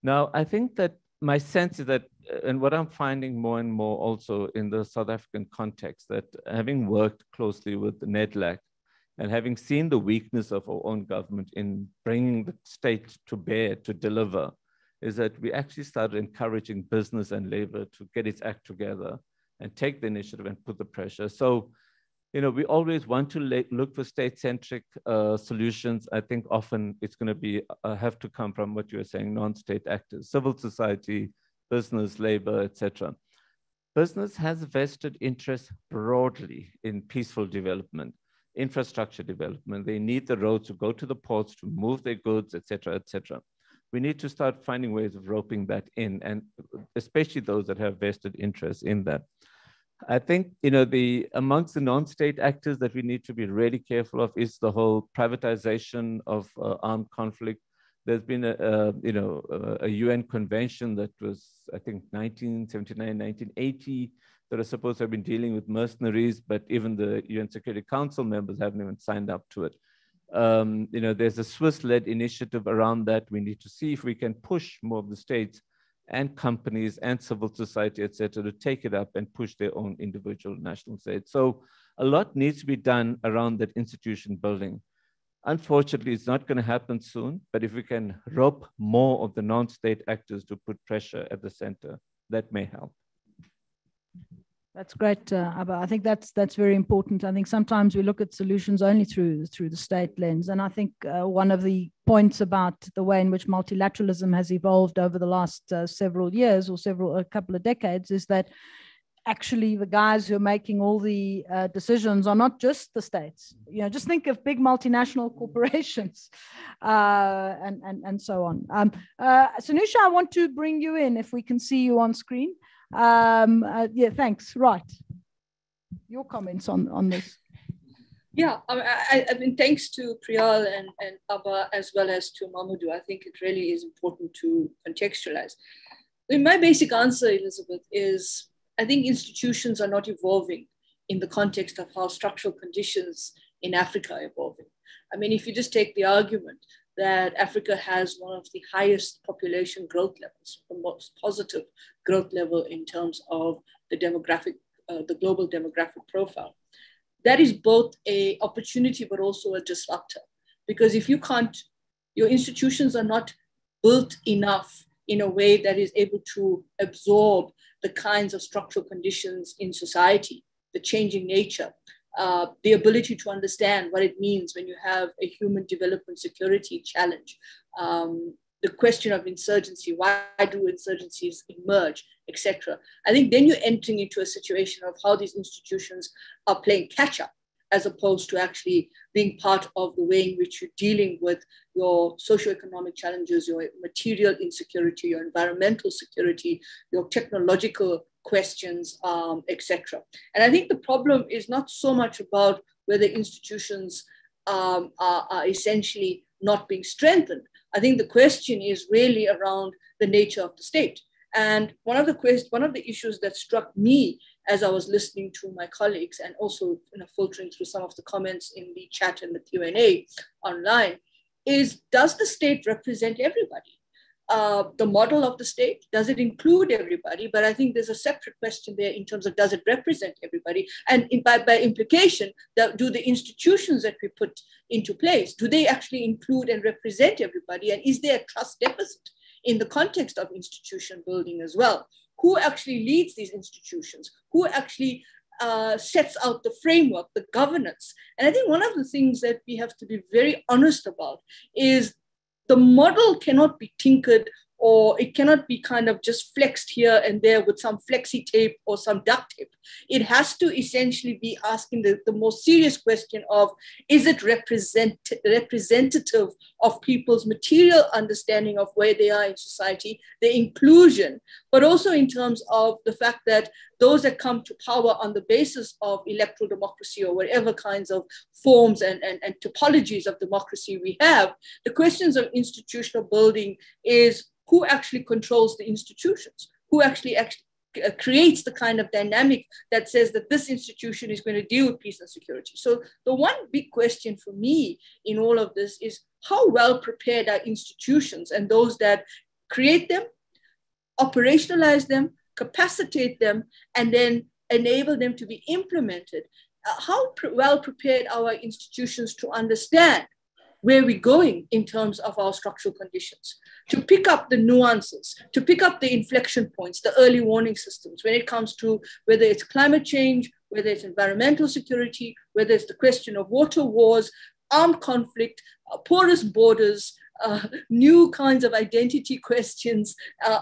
Now, I think that my sense is that, and what I'm finding more and more also in the South African context, that having worked closely with the NEDLAC and having seen the weakness of our own government in bringing the state to bear, to deliver, is that we actually started encouraging business and labor to get its act together and take the initiative and put the pressure. So, you know, we always want to look for state-centric solutions. I think often it's going to be have to come from what you were saying, non-state actors, civil society, business, labor, etc. Business has vested interest broadly in peaceful development, infrastructure development. They need the roads to go to the ports, to move their goods, etc., etc. We need to start finding ways of roping that in, and especially those that have vested interest in that. I think, you know, amongst the non-state actors that we need to be really careful of is the whole privatization of armed conflict. There's been a UN convention that was, I think, 1979, 1980, that are supposed to have been dealing with mercenaries, but even the UN Security Council members haven't even signed up to it. You know, there's a Swiss-led initiative around that. We need to see if we can push more of the states and companies and civil society, et cetera, to take it up and push their own individual national states. So a lot needs to be done around that institution building. Unfortunately, it's not going to happen soon, but if we can rope more of the non-state actors to put pressure at the center, that may help. That's great, Abba. I think that's very important. I think sometimes we look at solutions only through the state lens. And I think one of the points about the way in which multilateralism has evolved over the last several years or a couple of decades is that actually the guys who are making all the decisions are not just the states. You know, just think of big multinational corporations and so on. Sunusha, I want to bring you in if we can see you on screen. Yeah, thanks. Right. Your comments on this. Yeah, I mean, thanks to Priyal and Abba, as well as to Mamadou, I think it really is important to contextualize. I mean, my basic answer, Elizabeth, is I think institutions are not evolving in the context of how structural conditions in Africa are evolving. I mean, if you just take the argument that Africa has one of the highest population growth levels, the most positive growth level in terms of the demographic, the global demographic profile. That is both an opportunity, but also a disruptor. Because if you can't, your institutions are not built enough in a way that is able to absorb the kinds of structural conditions in society, the changing nature, the ability to understand what it means when you have a human development security challenge, the question of insurgency, why do insurgencies emerge, etc. I think then you're entering into a situation of how these institutions are playing catch up, as opposed to actually being part of the way in which you're dealing with your socioeconomic challenges, your material insecurity, your environmental security, your technological questions, etc. And I think the problem is not so much about whether institutions are essentially not being strengthened. I think the question is really around the nature of the state. And one of the issues that struck me as I was listening to my colleagues and also filtering through some of the comments in the chat and the Q&A online is, does the state represent everybody? The model of the state, does it include everybody? But I think there's a separate question there in terms of, does it represent everybody? And by implication, do the institutions that we put into place, do they actually include and represent everybody? And is there a trust deficit in the context of institution building as well? Who actually leads these institutions? Who actually sets out the framework, the governance? And I think one of the things that we have to be very honest about is the model cannot be tinkered, or it cannot be kind of just flexed here and there with some flexi tape or some duct tape. It has to essentially be asking the most serious question of, is it representative of people's material understanding of where they are in society, their inclusion, but also in terms of the fact that those that come to power on the basis of electoral democracy or whatever kinds of forms and topologies of democracy we have, the questions of institutional building is, who actually controls the institutions? Who actually creates the kind of dynamic that says that this institution is going to deal with peace and security? So the one big question for me in all of this is, how well prepared are institutions and those that create them, operationalize them, capacitate them, and then enable them to be implemented? How well prepared are our institutions to understand where we're going in terms of our structural conditions, to pick up the nuances, to pick up the inflection points, the early warning systems when it comes to whether it's climate change, whether it's environmental security, whether it's the question of water wars, armed conflict, porous borders, new kinds of identity questions.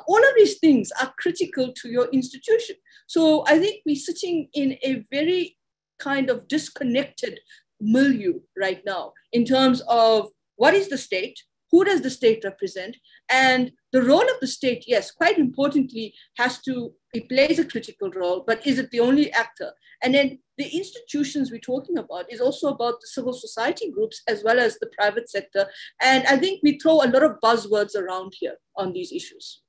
All of these things are critical to your institution. So I think we're sitting in a very kind of disconnected milieu right now in terms of what is the state, who does the state represent, and the role of the state, yes, quite importantly, it plays a critical role, but is it the only actor? And then the institutions we're talking about is also about the civil society groups as well as the private sector. And I think we throw a lot of buzzwords around here on these issues.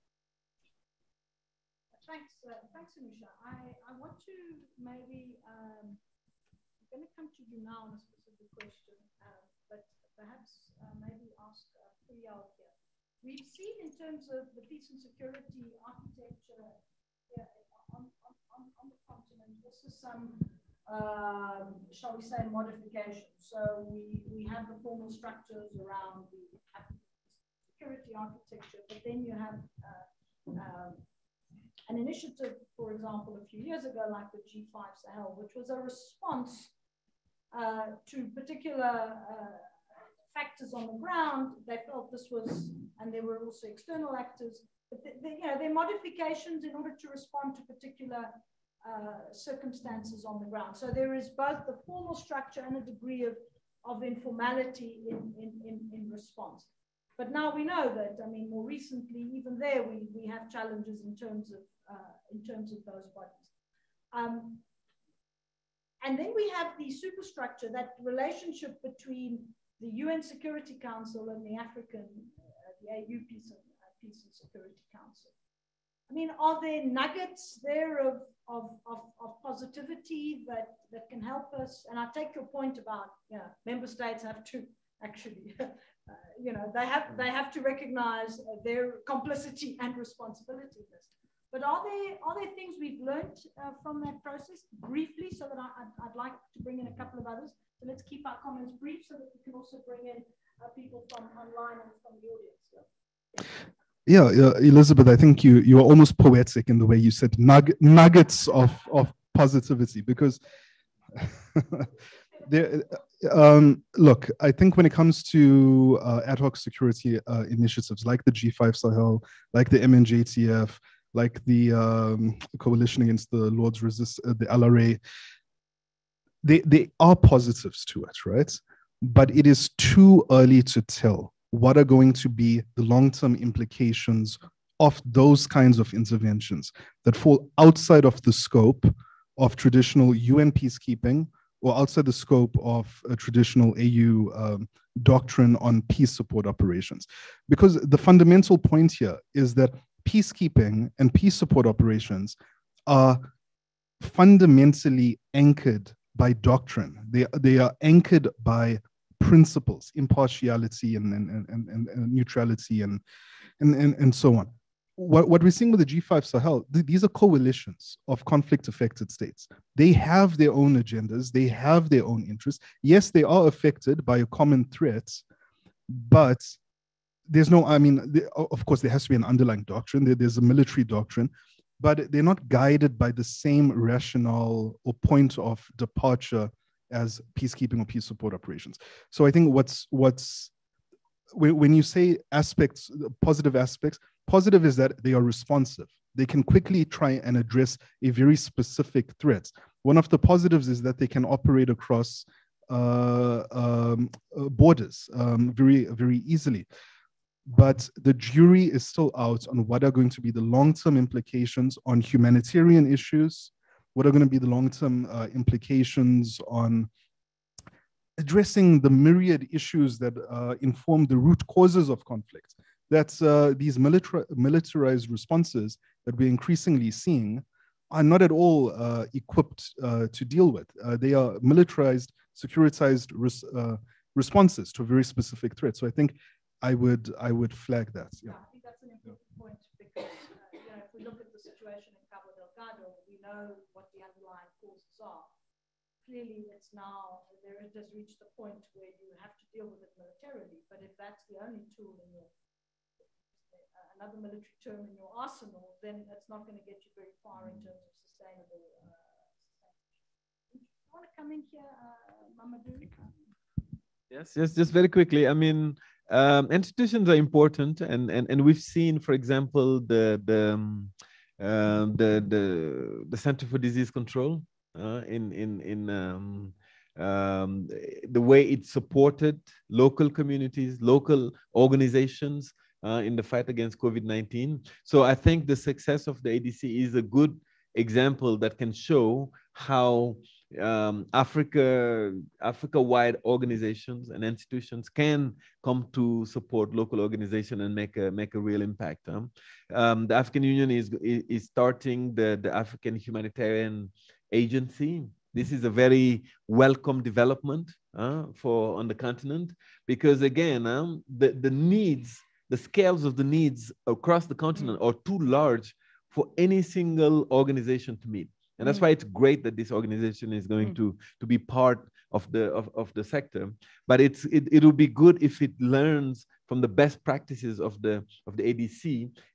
Thanks, Sunusha. I want to maybe, I'm going to come to you now on a specific question, but perhaps maybe ask Priyal here. we've seen in terms of the peace and security architecture on the continent also some, shall we say, modifications. So we have the formal structures around the security architecture, but then you have an initiative, for example, a few years ago, like the G5 Sahel, which was a response to particular factors on the ground. They felt this was, and there were also external actors, but they're modifications in order to respond to particular circumstances on the ground. So there is both the formal structure and a degree of informality in response. But now we know that, I mean, more recently, even there, we have challenges in terms of those bodies. And then we have the superstructure, that relationship between the UN Security Council and the African, the AU Peace and Security Council. I mean, are there nuggets there of positivity that can help us? And I take your point about, member states have to actually, they have to recognize their complicity and responsibility in this. But are there things we've learned from that process briefly, so that I'd like to bring in a couple of others. So let's keep our comments brief so that we can also bring in people from online and from the audience. Yeah, Elizabeth, I think you are almost poetic in the way you said nuggets of positivity, because there, look, I think when it comes to ad hoc security initiatives like the G5 Sahel, like the MNJTF, like the Coalition Against the Lord's Resistance, the LRA, they are positives to it, right? But it is too early to tell what are going to be the long-term implications of those kinds of interventions that fall outside of the scope of traditional UN peacekeeping or outside the scope of a traditional AU doctrine on peace support operations. Because the fundamental point here is that peacekeeping and peace support operations are fundamentally anchored by doctrine. They are anchored by principles, impartiality and neutrality and so on. What we're seeing with the G5 Sahel, these are coalitions of conflict-affected states. They have their own agendas. They have their own interests. Yes, they are affected by a common threat, but there's no, I mean, of course, there has to be an underlying doctrine. There's a military doctrine, but they're not guided by the same rationale or point of departure as peacekeeping or peace support operations. So I think when you say aspects, positive aspects, positive is that they are responsive. They can quickly try and address a very specific threat. One of the positives is that they can operate across borders very, very easily. But the jury is still out on what are going to be the long-term implications on humanitarian issues, what are going to be the long-term implications on addressing the myriad issues that inform the root causes of conflict. That these militarized responses that we're increasingly seeing are not at all equipped to deal with. They are militarized, securitized responses to a very specific threat. So I think I would flag that. Yeah, I think that's an important point, because if we look at the situation in Cabo Delgado, we know what the underlying causes are. Clearly, it's now, it has reached the point where you have to deal with it militarily. But if that's the only tool in your, another military term in your arsenal, then it's not going to get you very far in terms of sustainable. You want to come in here, Mamadou? Yes, just very quickly. I mean, institutions are important, and we've seen, for example, the Center for Disease Control the way it supported local communities, local organizations in the fight against COVID-19. So I think the success of the ADC is a good example that can show how Africa-wide organizations and institutions can come to support local organizations and make a real impact. The African Union is starting the African Humanitarian Agency. This is a very welcome development on the continent, because again, the needs the scales of the needs across the continent are too large for any single organization to meet. And that's why it's great that this organization is going to be part of the sector. But it will be good if it learns from the best practices of the ADC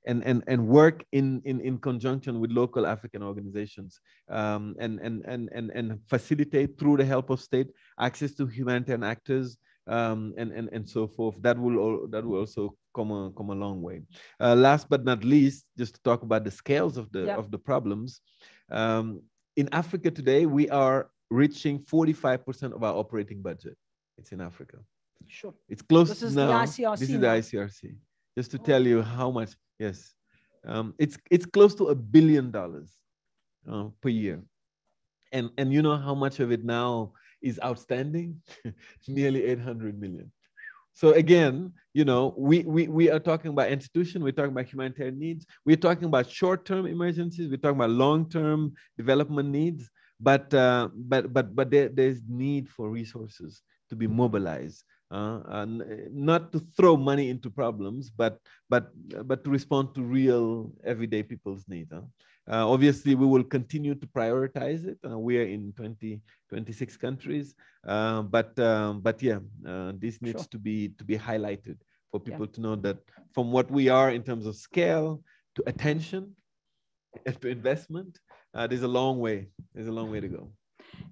and work in conjunction with local African organizations, and facilitate through the help of state access to humanitarian actors, and so forth. That will also come a long way. Last but not least, just to talk about the scales of the problems. In Africa today, we are reaching 45% of our operating budget. It's in Africa. Sure. It's close this is now. The ICRC this is now. the ICRC. Just to tell you how much. Yes, it's close to $1 billion per year, and you know how much of it now is outstanding? Nearly 800 million. So again, you know, we are talking about institution, we're talking about humanitarian needs, we're talking about short-term emergencies, we're talking about long-term development needs, but there's need for resources to be mobilized, not to throw money into problems, but to respond to real everyday people's needs. Obviously, we will continue to prioritize it. We are in 26 countries, but yeah, this needs to be highlighted for people to know that from what we are in terms of scale to attention and to investment, there's a long way. There's a long way to go.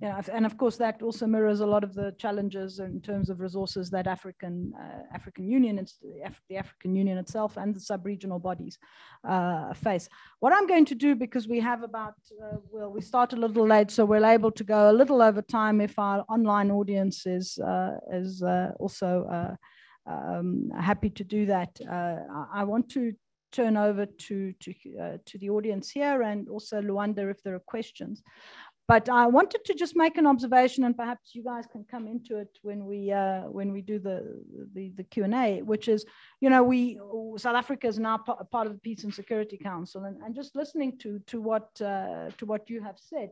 Yeah, and of course that also mirrors a lot of the challenges in terms of resources that African Union, the African Union itself, and the sub-regional bodies face. What I'm going to do, because we have about, well, we start a little late, so we're able to go a little over time if our online audience is also happy to do that. I want to turn over to the audience here, and also Luanda if there are questions. But I wanted to just make an observation, and perhaps you guys can come into it when we do the Q&A, which is, you know, South Africa is now part of the Peace and Security Council, and just listening to what you have said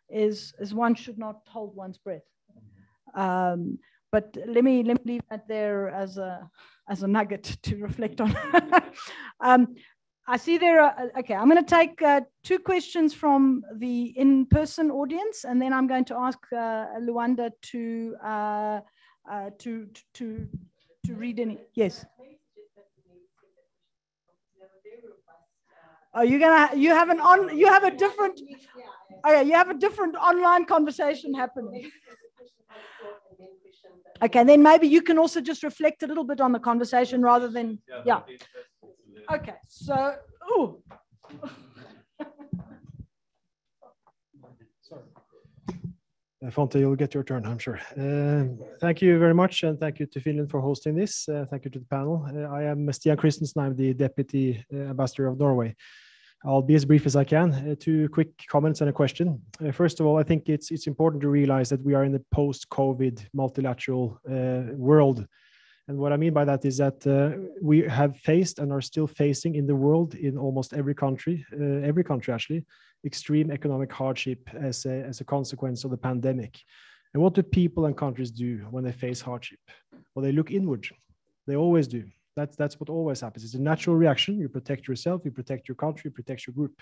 is one should not hold one's breath. But let me leave that there as a nugget to reflect on. I see there are, okay, I'm going to take 2 questions from the in-person audience, and then I'm going to ask Luanda to read any. Yes. Oh, you have a different, oh yeah, you have a different online conversation happening. Okay, then maybe you can also just reflect a little bit on the conversation rather than, yeah. Okay, so, ooh. Sorry. Fonte, you'll get your turn, I'm sure. Thank you very much, and thank you to Finland for hosting this. Thank you to the panel. I am Stian Christensen. I'm the Deputy Ambassador of Norway. I'll be as brief as I can. 2 quick comments and a question. First of all, I think it's important to realize that we are in the post-COVID multilateral world. And what I mean by that is that we have faced and are still facing in the world, in almost every country actually, extreme economic hardship as a consequence of the pandemic. And what do people and countries do when they face hardship? Well, they look inward. They always do. That's what always happens. It's a natural reaction. You protect yourself, you protect your country, you protect your group.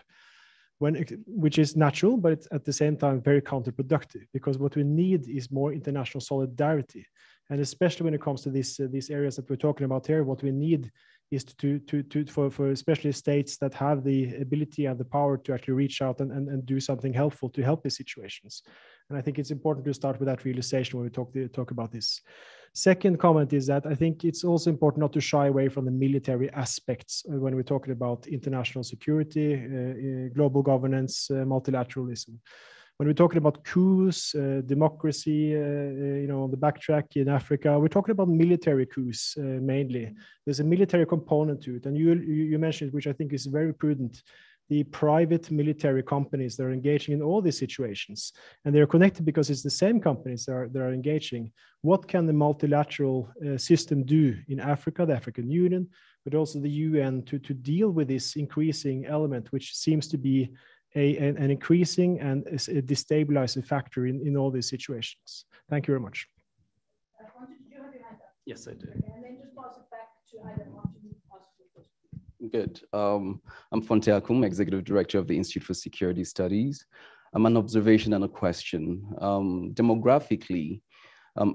Which is natural, but it's at the same time very counterproductive, because what we need is more international solidarity. And especially when it comes to these areas that we're talking about here, what we need is for especially states that have the ability and the power to actually reach out and do something helpful to help these situations. And I think it's important to start with that realization when we talk about this. Second comment is that I think it's also important not to shy away from the military aspects when we're talking about international security, global governance, multilateralism. When we're talking about coups, democracy, on the backtrack in Africa, we're talking about military coups mainly. There's a military component to it, and you mentioned, which I think is very prudent, the private military companies that are engaging in all these situations, and they're connected because it's the same companies that are engaging. What can the multilateral system do in Africa, the African Union, but also the UN to deal with this increasing element, which seems to be an increasing and a destabilizing factor in all these situations? Thank you very much. Did you have your hand up? Yes, I do. Okay, and then just pass it back to Adam after you ask Good. I'm Fonte Akum, Executive Director of the Institute for Security Studies. I'm an observation and a question. Demographically,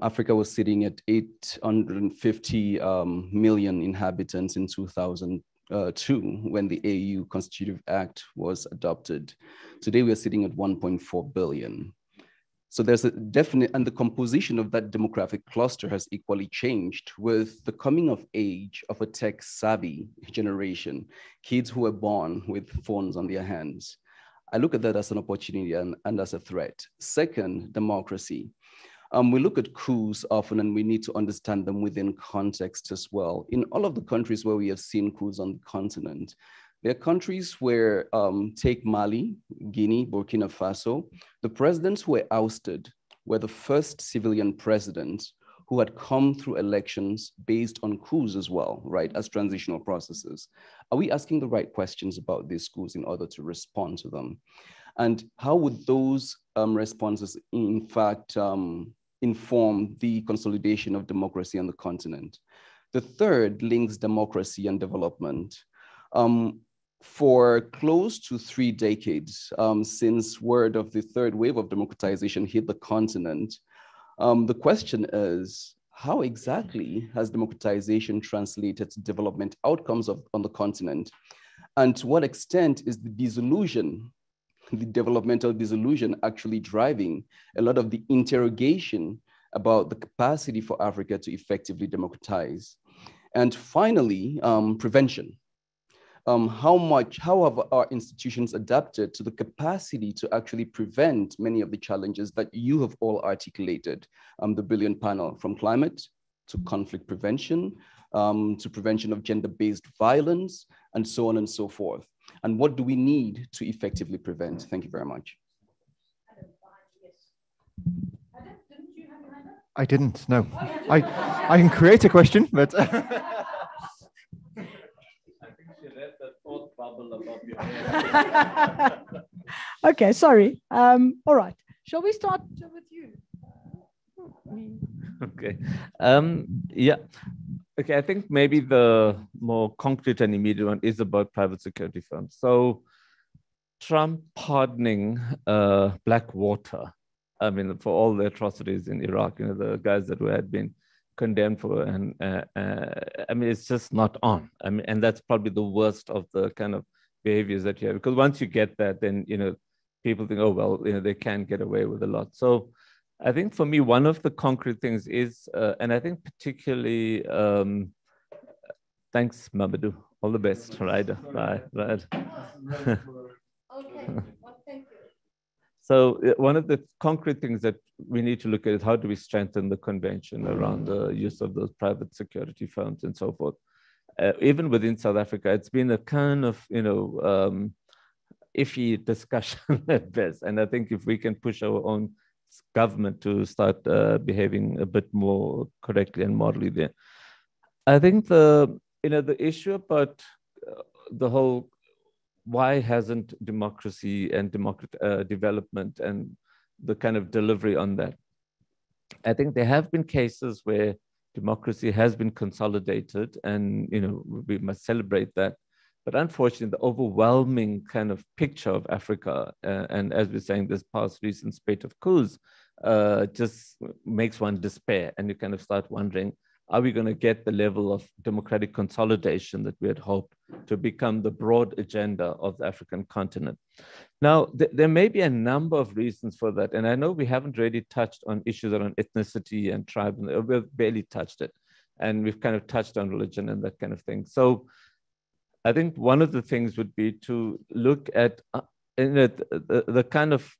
Africa was sitting at 850 million inhabitants in 2002 when the AU Constitutive Act was adopted. Today, we are sitting at 1.4 billion. So there's a definite, and the composition of that demographic cluster has equally changed with the coming of age of a tech-savvy generation, kids who were born with phones on their hands. I look at that as an opportunity and as a threat. Second, democracy. We look at coups often and we need to understand them within context as well. In all of the countries where we have seen coups on the continent, there are countries where, take Mali, Guinea, Burkina Faso, the presidents who were ousted were the first civilian presidents who had come through elections based on coups as well, right, as transitional processes. Are we asking the right questions about these coups in order to respond to them? And how would those responses, in fact, inform the consolidation of democracy on the continent? The third links democracy and development. For close to 3 decades, since word of the third wave of democratization hit the continent, the question is, how exactly has democratization translated to development outcomes on the continent? And to what extent is the disillusion, the developmental disillusion, actually driving a lot of the interrogation about the capacity for Africa to effectively democratize? And finally, prevention. How have our institutions adapted to the capacity to actually prevent many of the challenges that you have all articulated, the Brilliant Panel, from climate to conflict prevention, to prevention of gender-based violence, and so on and so forth? And what do we need to effectively prevent? Thank you very much. I didn't, no. I can create a question, but... Okay, sorry. All right. Shall we start with you? Okay. Yeah. Okay, I think maybe the more concrete and immediate one is about private security firms. So Trump pardoning Blackwater, I mean, for all the atrocities in Iraq, you know, the guys that had been condemned for, and I mean, it's just not on. I mean, and that's probably the worst of the kind of behaviors that you have, because once you get that, then, you know, people think, oh, well, you know, they can get away with a lot. So I think for me, one of the concrete things is, and I think particularly, thanks, Mamadou, all the best, right? Right. Okay, well, thank you. So one of the concrete things that we need to look at is how do we strengthen the convention around the use of those private security firms and so forth. Even within South Africa, it's been a kind of, you know, iffy discussion at best. And I think if we can push our own government to start behaving a bit more correctly and morally there. I think the issue about the whole, why hasn't democracy and development and the kind of delivery on that? I think there have been cases where democracy has been consolidated, and, you know, we must celebrate that. But unfortunately, the overwhelming kind of picture of Africa, and as we're saying, this past recent spate of coups, just makes one despair. And you kind of start wondering, are we going to get the level of democratic consolidation that we had hoped to become the broad agenda of the African continent? Now, there may be a number of reasons for that. And I know we haven't really touched on issues around ethnicity and tribe. We've barely touched it. And we've kind of touched on religion and that kind of thing. So I think one of the things would be to look at the kind of,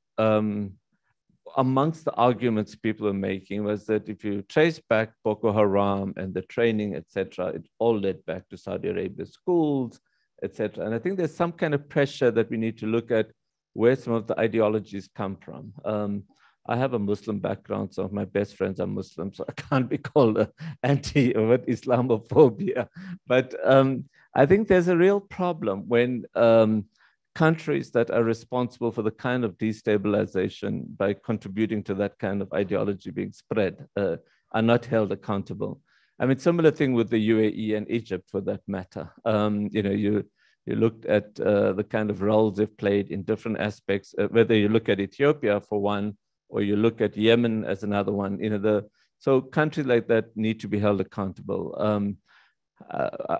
amongst the arguments people are making was that if you trace back Boko Haram and the training, etc., it all led back to Saudi Arabia schools, etc. And I think there's some kind of pressure that we need to look at where some of the ideologies come from. I have a Muslim background. Some of my best friends are Muslim, so I can't be called anti-Islamophobia. But I think there's a real problem when countries that are responsible for the kind of destabilization by contributing to that kind of ideology being spread are not held accountable. I mean, similar thing with the UAE and Egypt for that matter. You looked at the kind of roles they've played in different aspects, whether you look at Ethiopia for one, or you look at Yemen as another one. So countries like that need to be held accountable.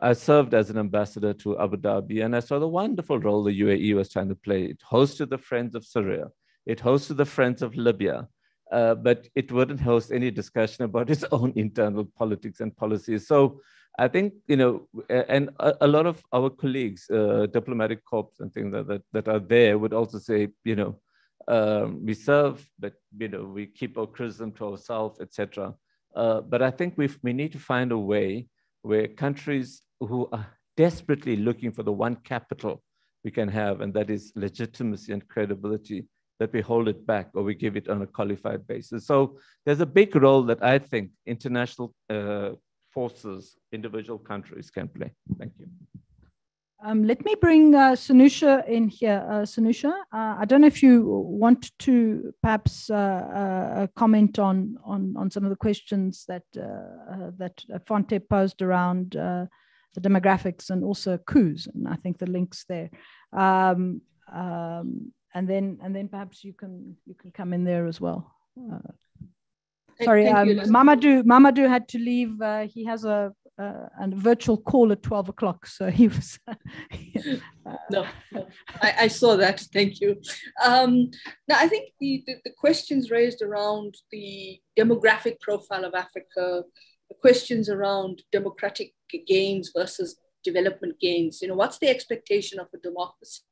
I served as an ambassador to Abu Dhabi, and I saw the wonderful role the UAE was trying to play. It hosted the Friends of Syria. It hosted the Friends of Libya, but it wouldn't host any discussion about its own internal politics and policies. So I think, and a lot of our colleagues, diplomatic corps and things that are there would also say, we serve, but, we keep our criticism to ourselves, etc. But I think we need to find a way where countries who are desperately looking for the one capital we can have, and that is legitimacy and credibility, that we hold it back or we give it on a qualified basis. So there's a big role that I think international forces, individual countries can play. Thank you. Let me bring Sunusha in here. Sunusha, I don't know if you want to perhaps comment on some of the questions that Fonte posed around the demographics and also coups, and I think the links there. And then perhaps you can come in there as well. Sorry, Mamadou had to leave. He has a virtual call at 12 o'clock, so he was. No, I saw that. Thank you. Now, I think the questions raised around the demographic profile of Africa, the questions around democratic gains versus development gains. What's the expectation of a democracy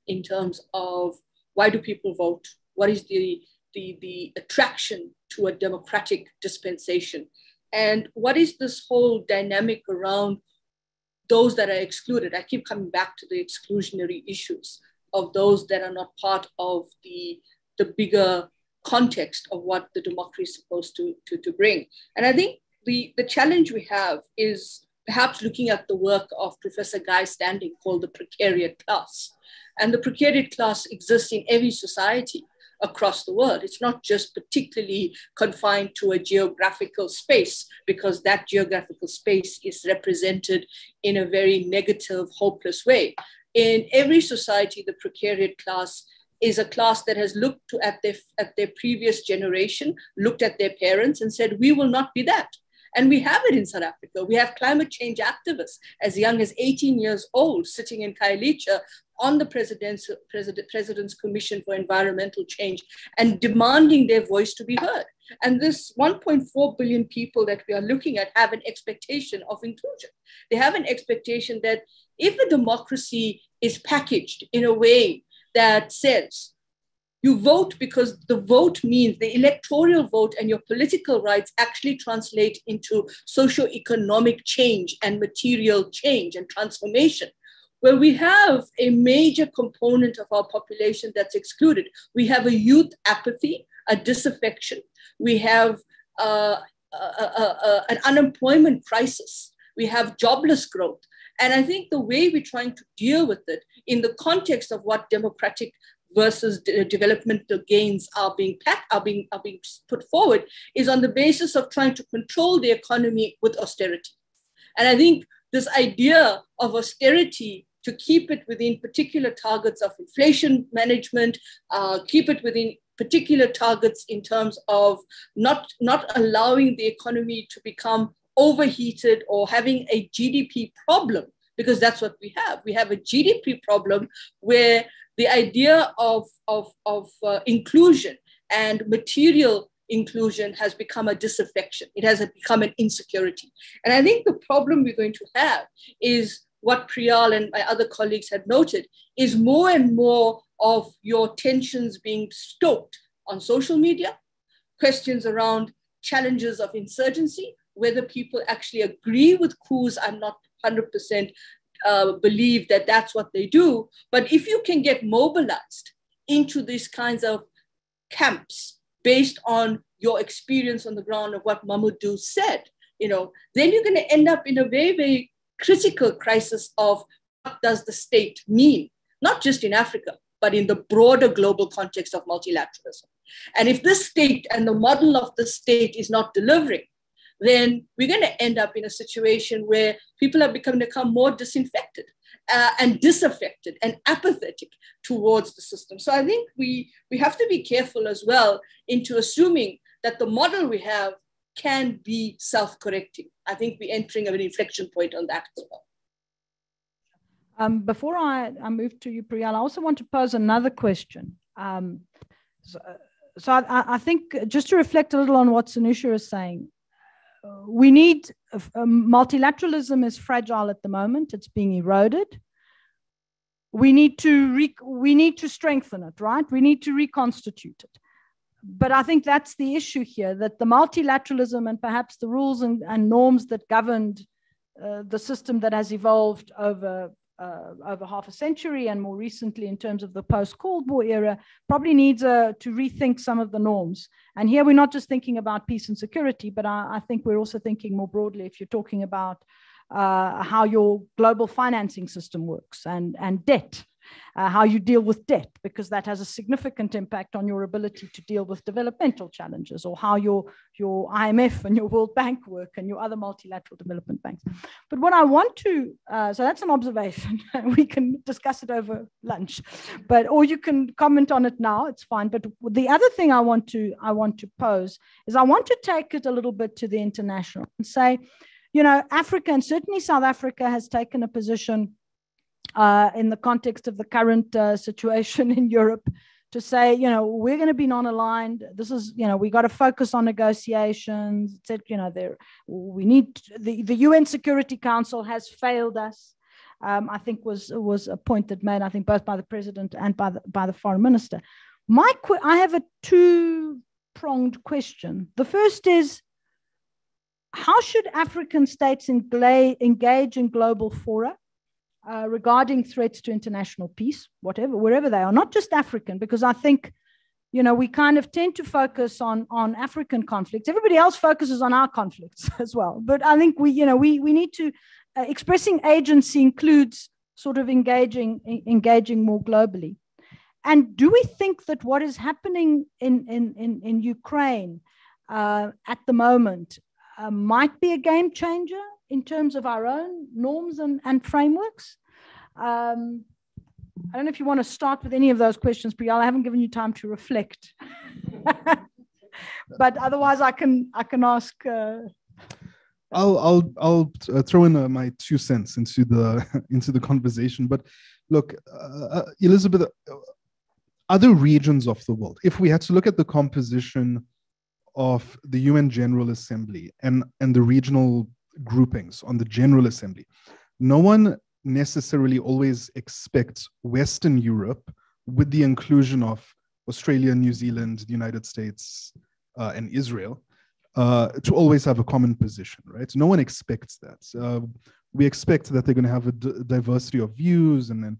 in terms of why do people vote? What is the attraction to a democratic dispensation? And what is this whole dynamic around those that are excluded? I keep coming back to the exclusionary issues of those that are not part of the bigger context of what the democracy is supposed to bring. And I think the challenge we have is perhaps looking at the work of Professor Guy Standing called the Precariat Class. And the Precariat Class exists in every society across the world. It's not just particularly confined to a geographical space, because that geographical space is represented in a very negative, hopeless way. In every society, the Precariat Class is a class that has looked at their previous generation, looked at their parents and said, we will not be that. And we have it in South Africa. We have climate change activists as young as 18 years old sitting in Khayelitsha on the President's Commission for Environmental Change and demanding their voice to be heard. And this 1.4 billion people that we are looking at have an expectation of inclusion. They have an expectation that if a democracy is packaged in a way that says, you vote because the vote means the electoral vote and your political rights actually translate into socio-economic change and material change and transformation. Well, we have a major component of our population that's excluded. We have a youth apathy, a disaffection. We have an unemployment crisis. We have jobless growth. And I think the way we're trying to deal with it in the context of what democratic versus developmental gains are being put forward is on the basis of trying to control the economy with austerity. And I think this idea of austerity to keep it within particular targets of inflation management, keep it within particular targets in terms of not allowing the economy to become overheated or having a GDP problem, because that's what we have. We have a GDP problem where the idea of inclusion and material inclusion has become a disaffection. It has become an insecurity. And I think the problem we're going to have is what Priyal and my other colleagues had noted, is more and more of your tensions being stoked on social media, questions around challenges of insurgency, whether people actually agree with coups. I'm not 100% believe that that's what they do. But if you can get mobilized into these kinds of camps based on your experience on the ground of what Mamadou said, then you're going to end up in a very, very critical crisis of what does the state mean, not just in Africa, but in the broader global context of multilateralism. And if this state and the model of the state is not delivering, then we're going to end up in a situation where people have become more disinfected and disaffected and apathetic towards the system. So I think we have to be careful as well into assuming that the model we have can be self-correcting. I think we're entering an inflection point on that as well. Before I move to you, Priyal, I also want to pose another question. So I think just to reflect a little on what Sunusha is saying, we need, multilateralism is fragile at the moment. It's being eroded. We need to strengthen it, right? We need to reconstitute it. But I think that's the issue here, that the multilateralism and perhaps the rules and norms that governed the system that has evolved over half a century and more recently in terms of the post-Cold War era probably needs to rethink some of the norms. And here we're not just thinking about peace and security, but I think we're also thinking more broadly if you're talking about how your global financing system works and debt. How you deal with debt, because that has a significant impact on your ability to deal with developmental challenges, or how your IMF and your World Bank work and your other multilateral development banks. But what I want to, so that's an observation. We can discuss it over lunch, or you can comment on it now, it's fine. But the other thing I want to pose is I want to take it a little bit to the international and say, you know, Africa, and certainly South Africa, has taken a position in the context of the current situation in Europe to say, you know, we're going to be non-aligned. This is, you know, we got to focus on negotiations. You know, we need the UN Security Council has failed us. I think was a point that made, I think, both by the president and by the foreign minister. I have a two-pronged question. The first is, how should African states engage in global fora regarding threats to international peace, wherever they are, not just African, because I think, you know, we kind of tend to focus on African conflicts. Everybody else focuses on our conflicts as well. But I think we need to, expressing agency includes sort of engaging more globally. And do we think that what is happening in Ukraine at the moment might be a game changer in terms of our own norms and frameworks? I don't know if you want to start with any of those questions, Priyal. I haven't given you time to reflect. But otherwise, I can ask. I'll throw in my 2 cents into the conversation. But look, Elizabeth, other regions of the world, if we had to look at the composition of the UN General Assembly and the regional groupings on the General Assembly, no one necessarily always expects Western Europe, with the inclusion of Australia, New Zealand, the United States, and Israel, to always have a common position, right? No one expects that. We expect that they're going to have a diversity of views, and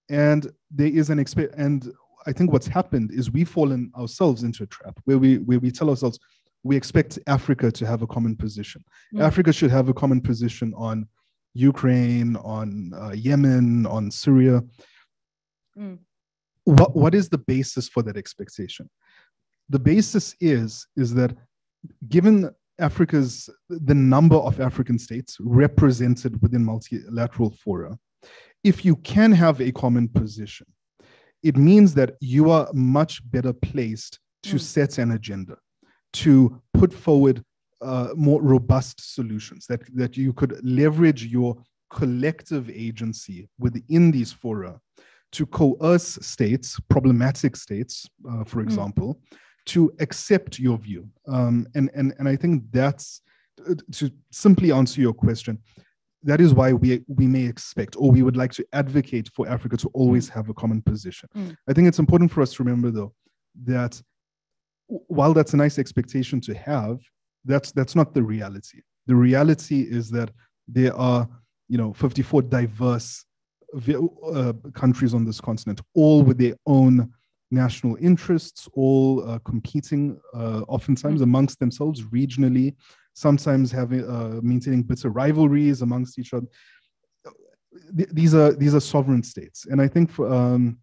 there is and I think what's happened is we've fallen ourselves into a trap where we tell ourselves we expect Africa to have a common position. Africa should have a common position on Ukraine, on Yemen, on Syria. What is the basis for that expectation? The basis is that given the number of African states represented within multilateral fora, if you can have a common position, it means that you are much better placed to set an agenda, to put forward more robust solutions, that you could leverage your collective agency within these fora to coerce states, problematic states, for example, to accept your view. And I think that's, to simply answer your question, that is why we may expect, or we would like to advocate for Africa to always have a common position. I think it's important for us to remember, though, that while that's a nice expectation to have, that's not the reality. The reality is that there are, 54 diverse countries on this continent, all with their own national interests, all competing oftentimes amongst themselves regionally, sometimes having maintaining bitter rivalries amongst each other. These are sovereign states, and I think for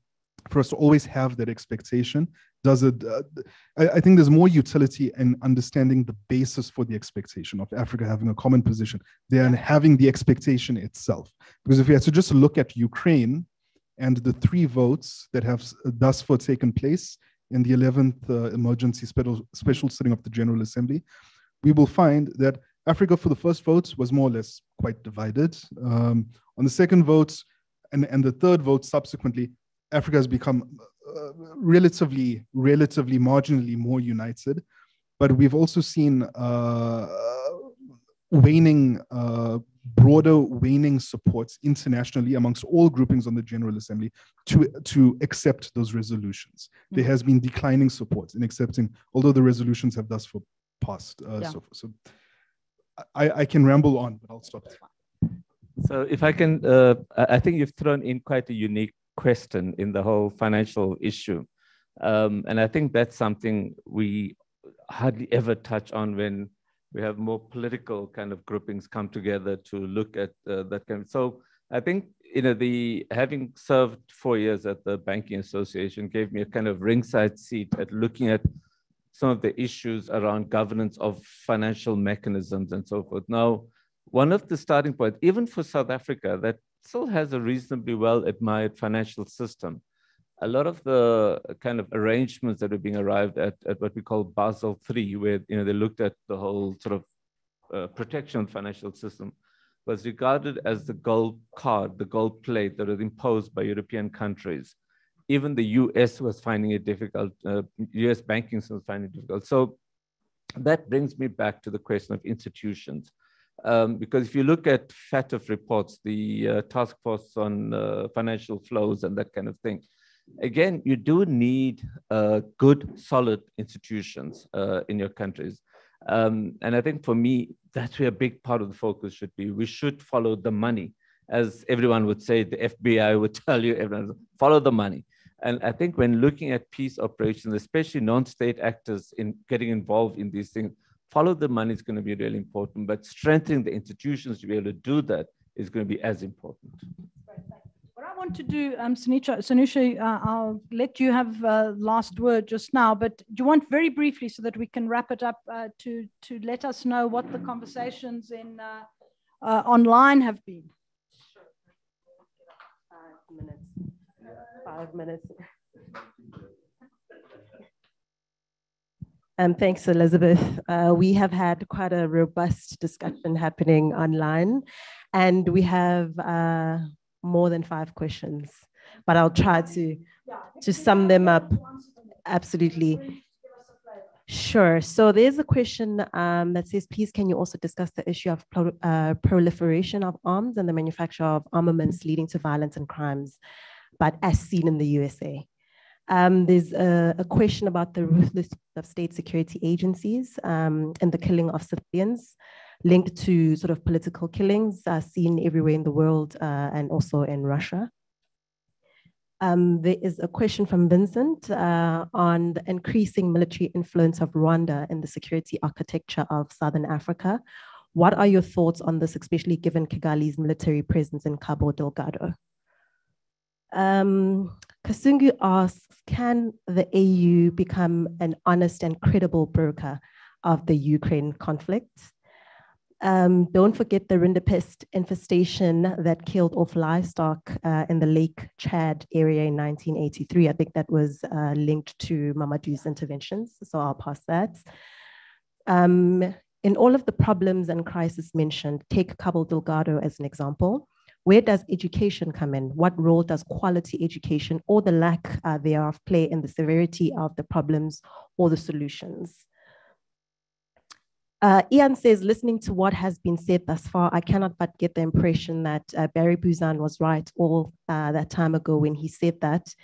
us to always have that expectation does it? I think there's more utility in understanding the basis for the expectation of Africa having a common position than having the expectation itself. Because if we had to just look at Ukraine and the 3 votes that have thus far taken place in the 11th emergency special sitting of the General Assembly, we will find that Africa for the first vote was more or less quite divided. On the second vote and the third vote subsequently, Africa has become relatively marginally more united, but we've also seen broader waning supports internationally amongst all groupings on the General Assembly to accept those resolutions. There has been declining support in accepting, although the resolutions have thus far passed. So I can ramble on, but I'll stop there. So if I can, I think you've thrown in quite a unique question in the whole financial issue. And I think that's something we hardly ever touch on when we have more political kind of groupings come together to look at that kind of. So I think, having served 4 years at the Banking Association gave me a kind of ringside seat at looking at some of the issues around governance of financial mechanisms and so forth. Now, one of the starting points, even for South Africa, that still has a reasonably well-admired financial system. A lot of the kind of arrangements that are being arrived at what we call Basel III, where they looked at the whole sort of protection of the financial system, was regarded as the gold card, the gold plate that was imposed by European countries. Even the US was finding it difficult, US banking was finding it difficult. So that brings me back to the question of institutions. Because if you look at FATF reports, the task force on financial flows and that kind of thing, again, you do need good, solid institutions in your countries. And I think for me, that's where a big part of the focus should be. We should follow the money. As everyone would say, the FBI would tell you, everyone, follow the money. And I think when looking at peace operations, especially non-state actors in getting involved in these things, follow the money is going to be really important, but strengthening the institutions to be able to do that is going to be as important. What I want to do, Sunusha, I'll let you have last word just now, but do you want very briefly so that we can wrap it up to let us know what the conversations in online have been? Sure. 5 minutes. 5 minutes. Thanks, Elizabeth. We have had quite a robust discussion happening online, and we have more than 5 questions, but I'll try to sum them up. Absolutely. Sure. So there's a question that says, please, can you also discuss the issue of proliferation of arms and the manufacture of armaments leading to violence and crimes, but as seen in the USA? There's a question about the ruthlessness of state security agencies and the killing of civilians linked to sort of political killings seen everywhere in the world and also in Russia. There is a question from Vincent on the increasing military influence of Rwanda in the security architecture of Southern Africa. What are your thoughts on this, especially given Kigali's military presence in Cabo Delgado? Kasungu asks, can the AU become an honest and credible broker of the Ukraine conflict? Don't forget the rinderpest infestation that killed off livestock in the Lake Chad area in 1983. I think that was linked to Mamadou's interventions, so I'll pass that. In all of the problems and crises mentioned, take Cabo Delgado as an example. Where does education come in? What role does quality education or the lack thereof play in the severity of the problems or the solutions? Ian says, listening to what has been said thus far, I cannot but get the impression that Barry Buzan was right all that time ago when he said that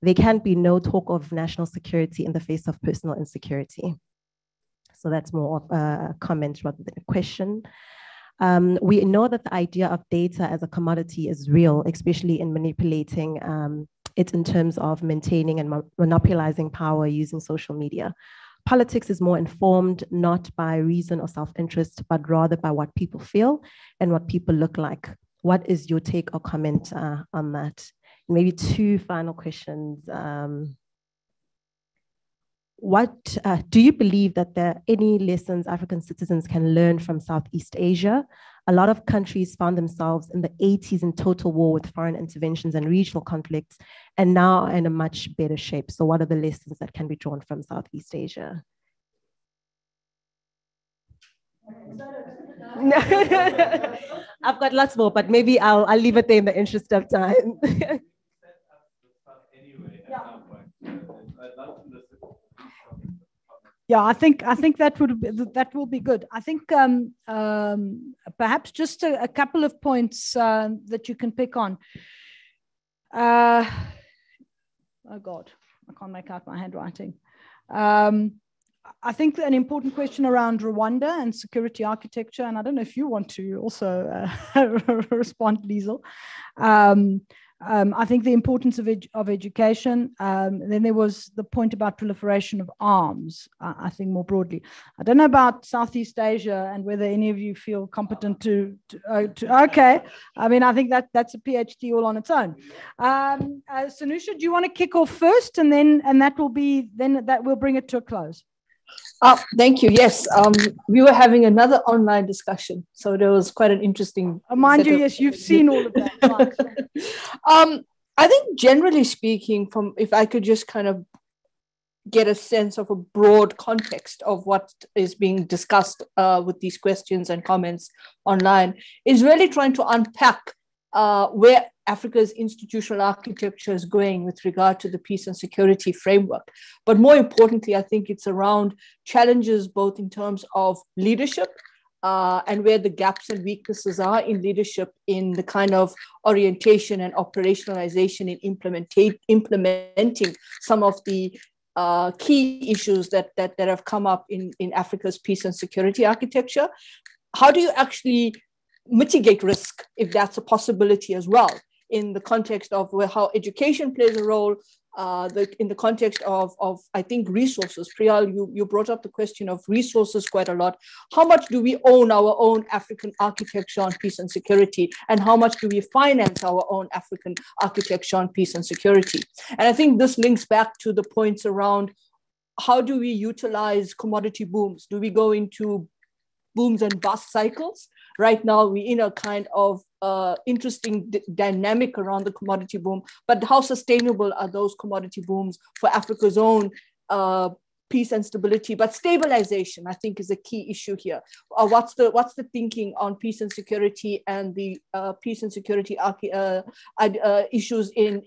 there can be no talk of national security in the face of personal insecurity. So that's more of a comment rather than a question. We know that the idea of data as a commodity is real, especially in manipulating it in terms of maintaining and monopolizing power using social media. Politics is more informed not by reason or self-interest, but rather by what people feel and what people look like. What is your take or comment on that? Maybe 2 final questions. what do you believe that there are any lessons African citizens can learn from Southeast Asia? A lot of countries found themselves in the 80s in total war with foreign interventions and regional conflicts, and now are in a much better shape. So what are the lessons that can be drawn from Southeast Asia? I've got lots more, but maybe I'll leave it there in the interest of time. Yeah, I think that will be good. I think perhaps just a couple of points that you can pick on. Oh God, I can't make out my handwriting. I think an important question around Rwanda and security architecture, and I don't know if you want to also respond, Liesl. I think the importance of education. Then there was the point about proliferation of arms, I think more broadly. I don't know about Southeast Asia and whether any of you feel competent to okay. I mean, I think that's a PhD all on its own. Sunusha, do you want to kick off first, and that will bring it to a close? Thank you. Yes, we were having another online discussion, so there was quite an interesting. Mind you, yes, you've seen all of that. Right. I think generally speaking, if I could just kind of get a sense of a broad context of what is being discussed with these questions and comments online, is really trying to unpack where Africa's institutional architecture is going with regard to the peace and security framework. But more importantly, I think it's around challenges both in terms of leadership and where the gaps and weaknesses are in leadership in the kind of orientation and operationalization in implementing some of the key issues that have come up in Africa's peace and security architecture. How do you actually mitigate risk, if that's a possibility as well, in the context of how education plays a role, in the context of I think, resources. Priyal, you brought up the question of resources quite a lot. How much do we own our own African architecture on peace and security? And how much do we finance our own African architecture on peace and security? And I think this links back to the points around how do we utilize commodity booms? Do we go into booms and bust cycles? Right now, we're in a kind of interesting dynamic around the commodity boom, but how sustainable are those commodity booms for Africa's own peace and stability? But stabilization, I think, is a key issue here. What's the thinking on peace and security and the peace and security issues in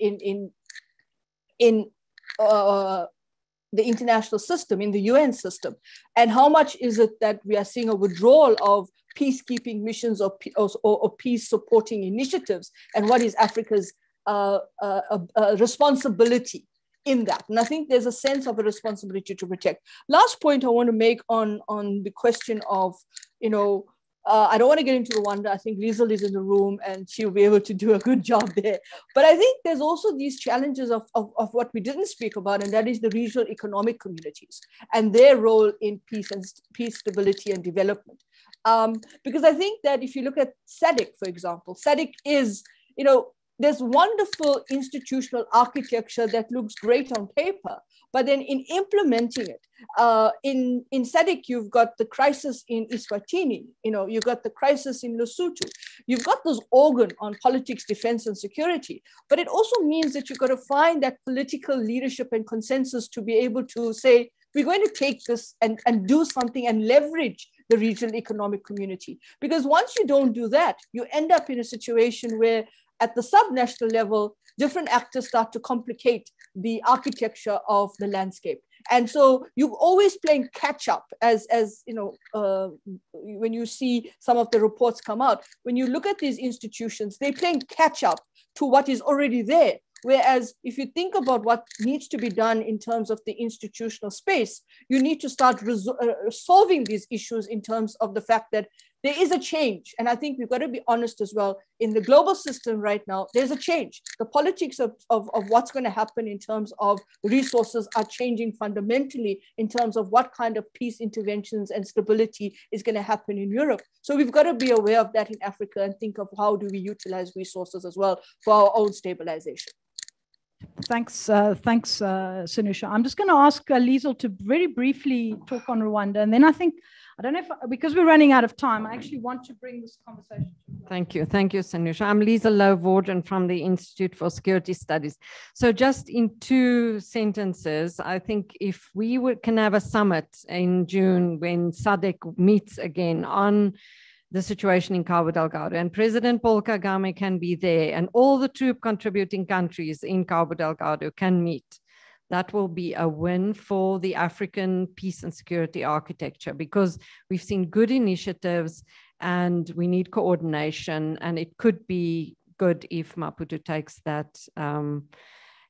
the international system, in the UN system? And how much is it that we are seeing a withdrawal of peacekeeping missions or peace supporting initiatives? And what is Africa's responsibility in that? And I think there's a sense of a responsibility to protect. Last point I want to make on the question of, I don't want to get into Rwanda. I think Liesl is in the room and she'll be able to do a good job there. But I think there's also these challenges of what we didn't speak about, and that is the regional economic communities and their role in peace, stability, and development. Because I think that if you look at SADC, for example, SADC is, there's wonderful institutional architecture that looks great on paper, but then in implementing it, in SADC, you've got the crisis in Eswatini, you've got the crisis in Lesotho, you've got this organ on politics, defense, and security, but it also means that you've got to find that political leadership and consensus to be able to say, we're going to take this and do something and leverage the regional economic community. Because once you don't do that, you end up in a situation where at the subnational level, different actors start to complicate the architecture of the landscape. And so you're always playing catch up as when you see some of the reports come out, when you look at these institutions, they're playing catch up to what is already there. Whereas if you think about what needs to be done in terms of the institutional space, you need to start solving these issues in terms of the fact that there is a change. And I think we've got to be honest as well. In the global system right now, there's a change. The politics of what's going to happen in terms of resources are changing fundamentally in terms of what kind of peace interventions and stability is going to happen in Europe. So we've got to be aware of that in Africa and think of how do we utilize resources as well for our own stabilization. Thanks, Sunusha. I'm just going to ask Liesel to very briefly talk on Rwanda, and then I don't know if, because we're running out of time, I actually want to bring this conversation to Thank you, Sunusha. I'm Liesel Low-Vorgen from the Institute for Security Studies. So just in 2 sentences, I think if we can have a summit in June when SADC meets again on the situation in Cabo Delgado, and President Paul Kagame can be there, and all the troop contributing countries in Cabo Delgado can meet. That will be a win for the African peace and security architecture, because we've seen good initiatives and we need coordination, and it could be good if Maputo takes that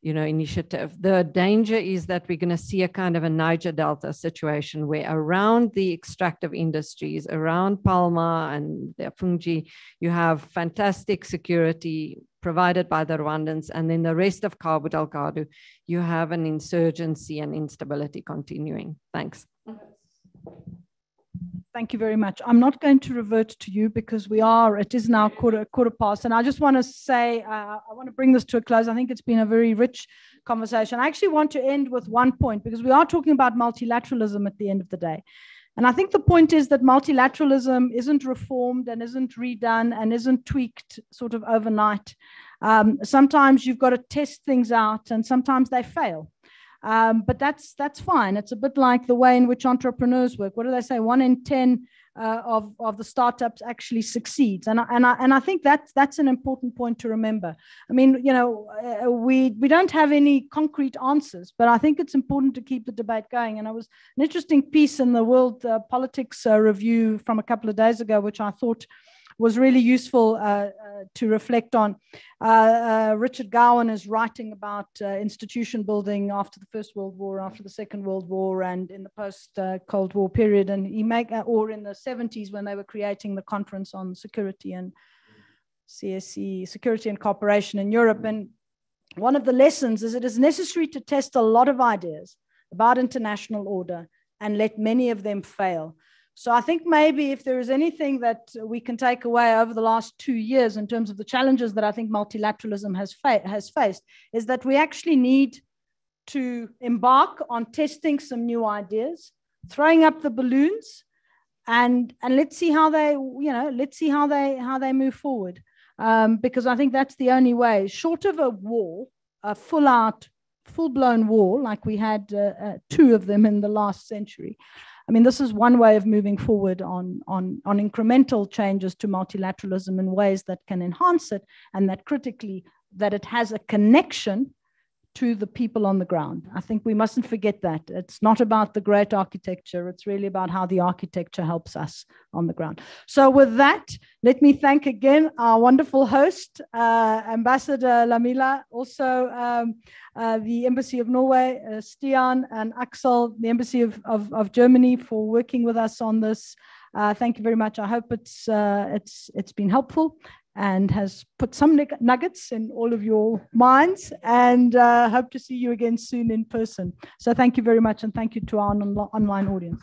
initiative. The danger is that we're going to see a kind of a Niger Delta situation where around the extractive industries, around Palma and the Fungi, you have fantastic security provided by the Rwandans, and then the rest of Cabo Delgado, you have an insurgency and instability continuing. Thanks. Thank you very much. I'm not going to revert to you because it is now quarter past. And I just want to say, I want to bring this to a close. I think it's been a very rich conversation. I actually want to end with one point, because we are talking about multilateralism at the end of the day. And I think the point is that multilateralism isn't reformed and isn't redone and isn't tweaked sort of overnight. Sometimes you've got to test things out, and sometimes they fail. But that's fine. It's a bit like the way in which entrepreneurs work. What do they say? 1 in 10 of the startups actually succeeds, and I think that's an important point to remember. I mean, we don't have any concrete answers, but I think it's important to keep the debate going. And it was an interesting piece in the World Politics Review from a couple of days ago, which I thought was really useful to reflect on. Richard Gowan is writing about institution building after the First World War, after the Second World War, and in the post-Cold War period. And or in the 70s when they were creating the Conference on Security and CSC, Security and Cooperation in Europe. And one of the lessons is it is necessary to test a lot of ideas about international order and let many of them fail. So I think maybe if there is anything that we can take away over the last 2 years in terms of the challenges that I think multilateralism has faced, is that we actually need to embark on testing some new ideas, throwing up the balloons, and let's see how they move forward. Because I think that's the only way, short of a war, a full-blown war, like we had 2 of them in the last century. I mean, this is one way of moving forward on incremental changes to multilateralism in ways that can enhance it, and that critically, that it has a connection to the people on the ground. I think we mustn't forget that. It's not about the great architecture. It's really about how the architecture helps us on the ground. So with that, let me thank again our wonderful host, Ambassador Lamila, also the Embassy of Norway, Stian and Axel, the Embassy of Germany, for working with us on this. Thank you very much. I hope it's been helpful and has put some nuggets in all of your minds, and hope to see you again soon in person. So thank you very much, and thank you to our online audience.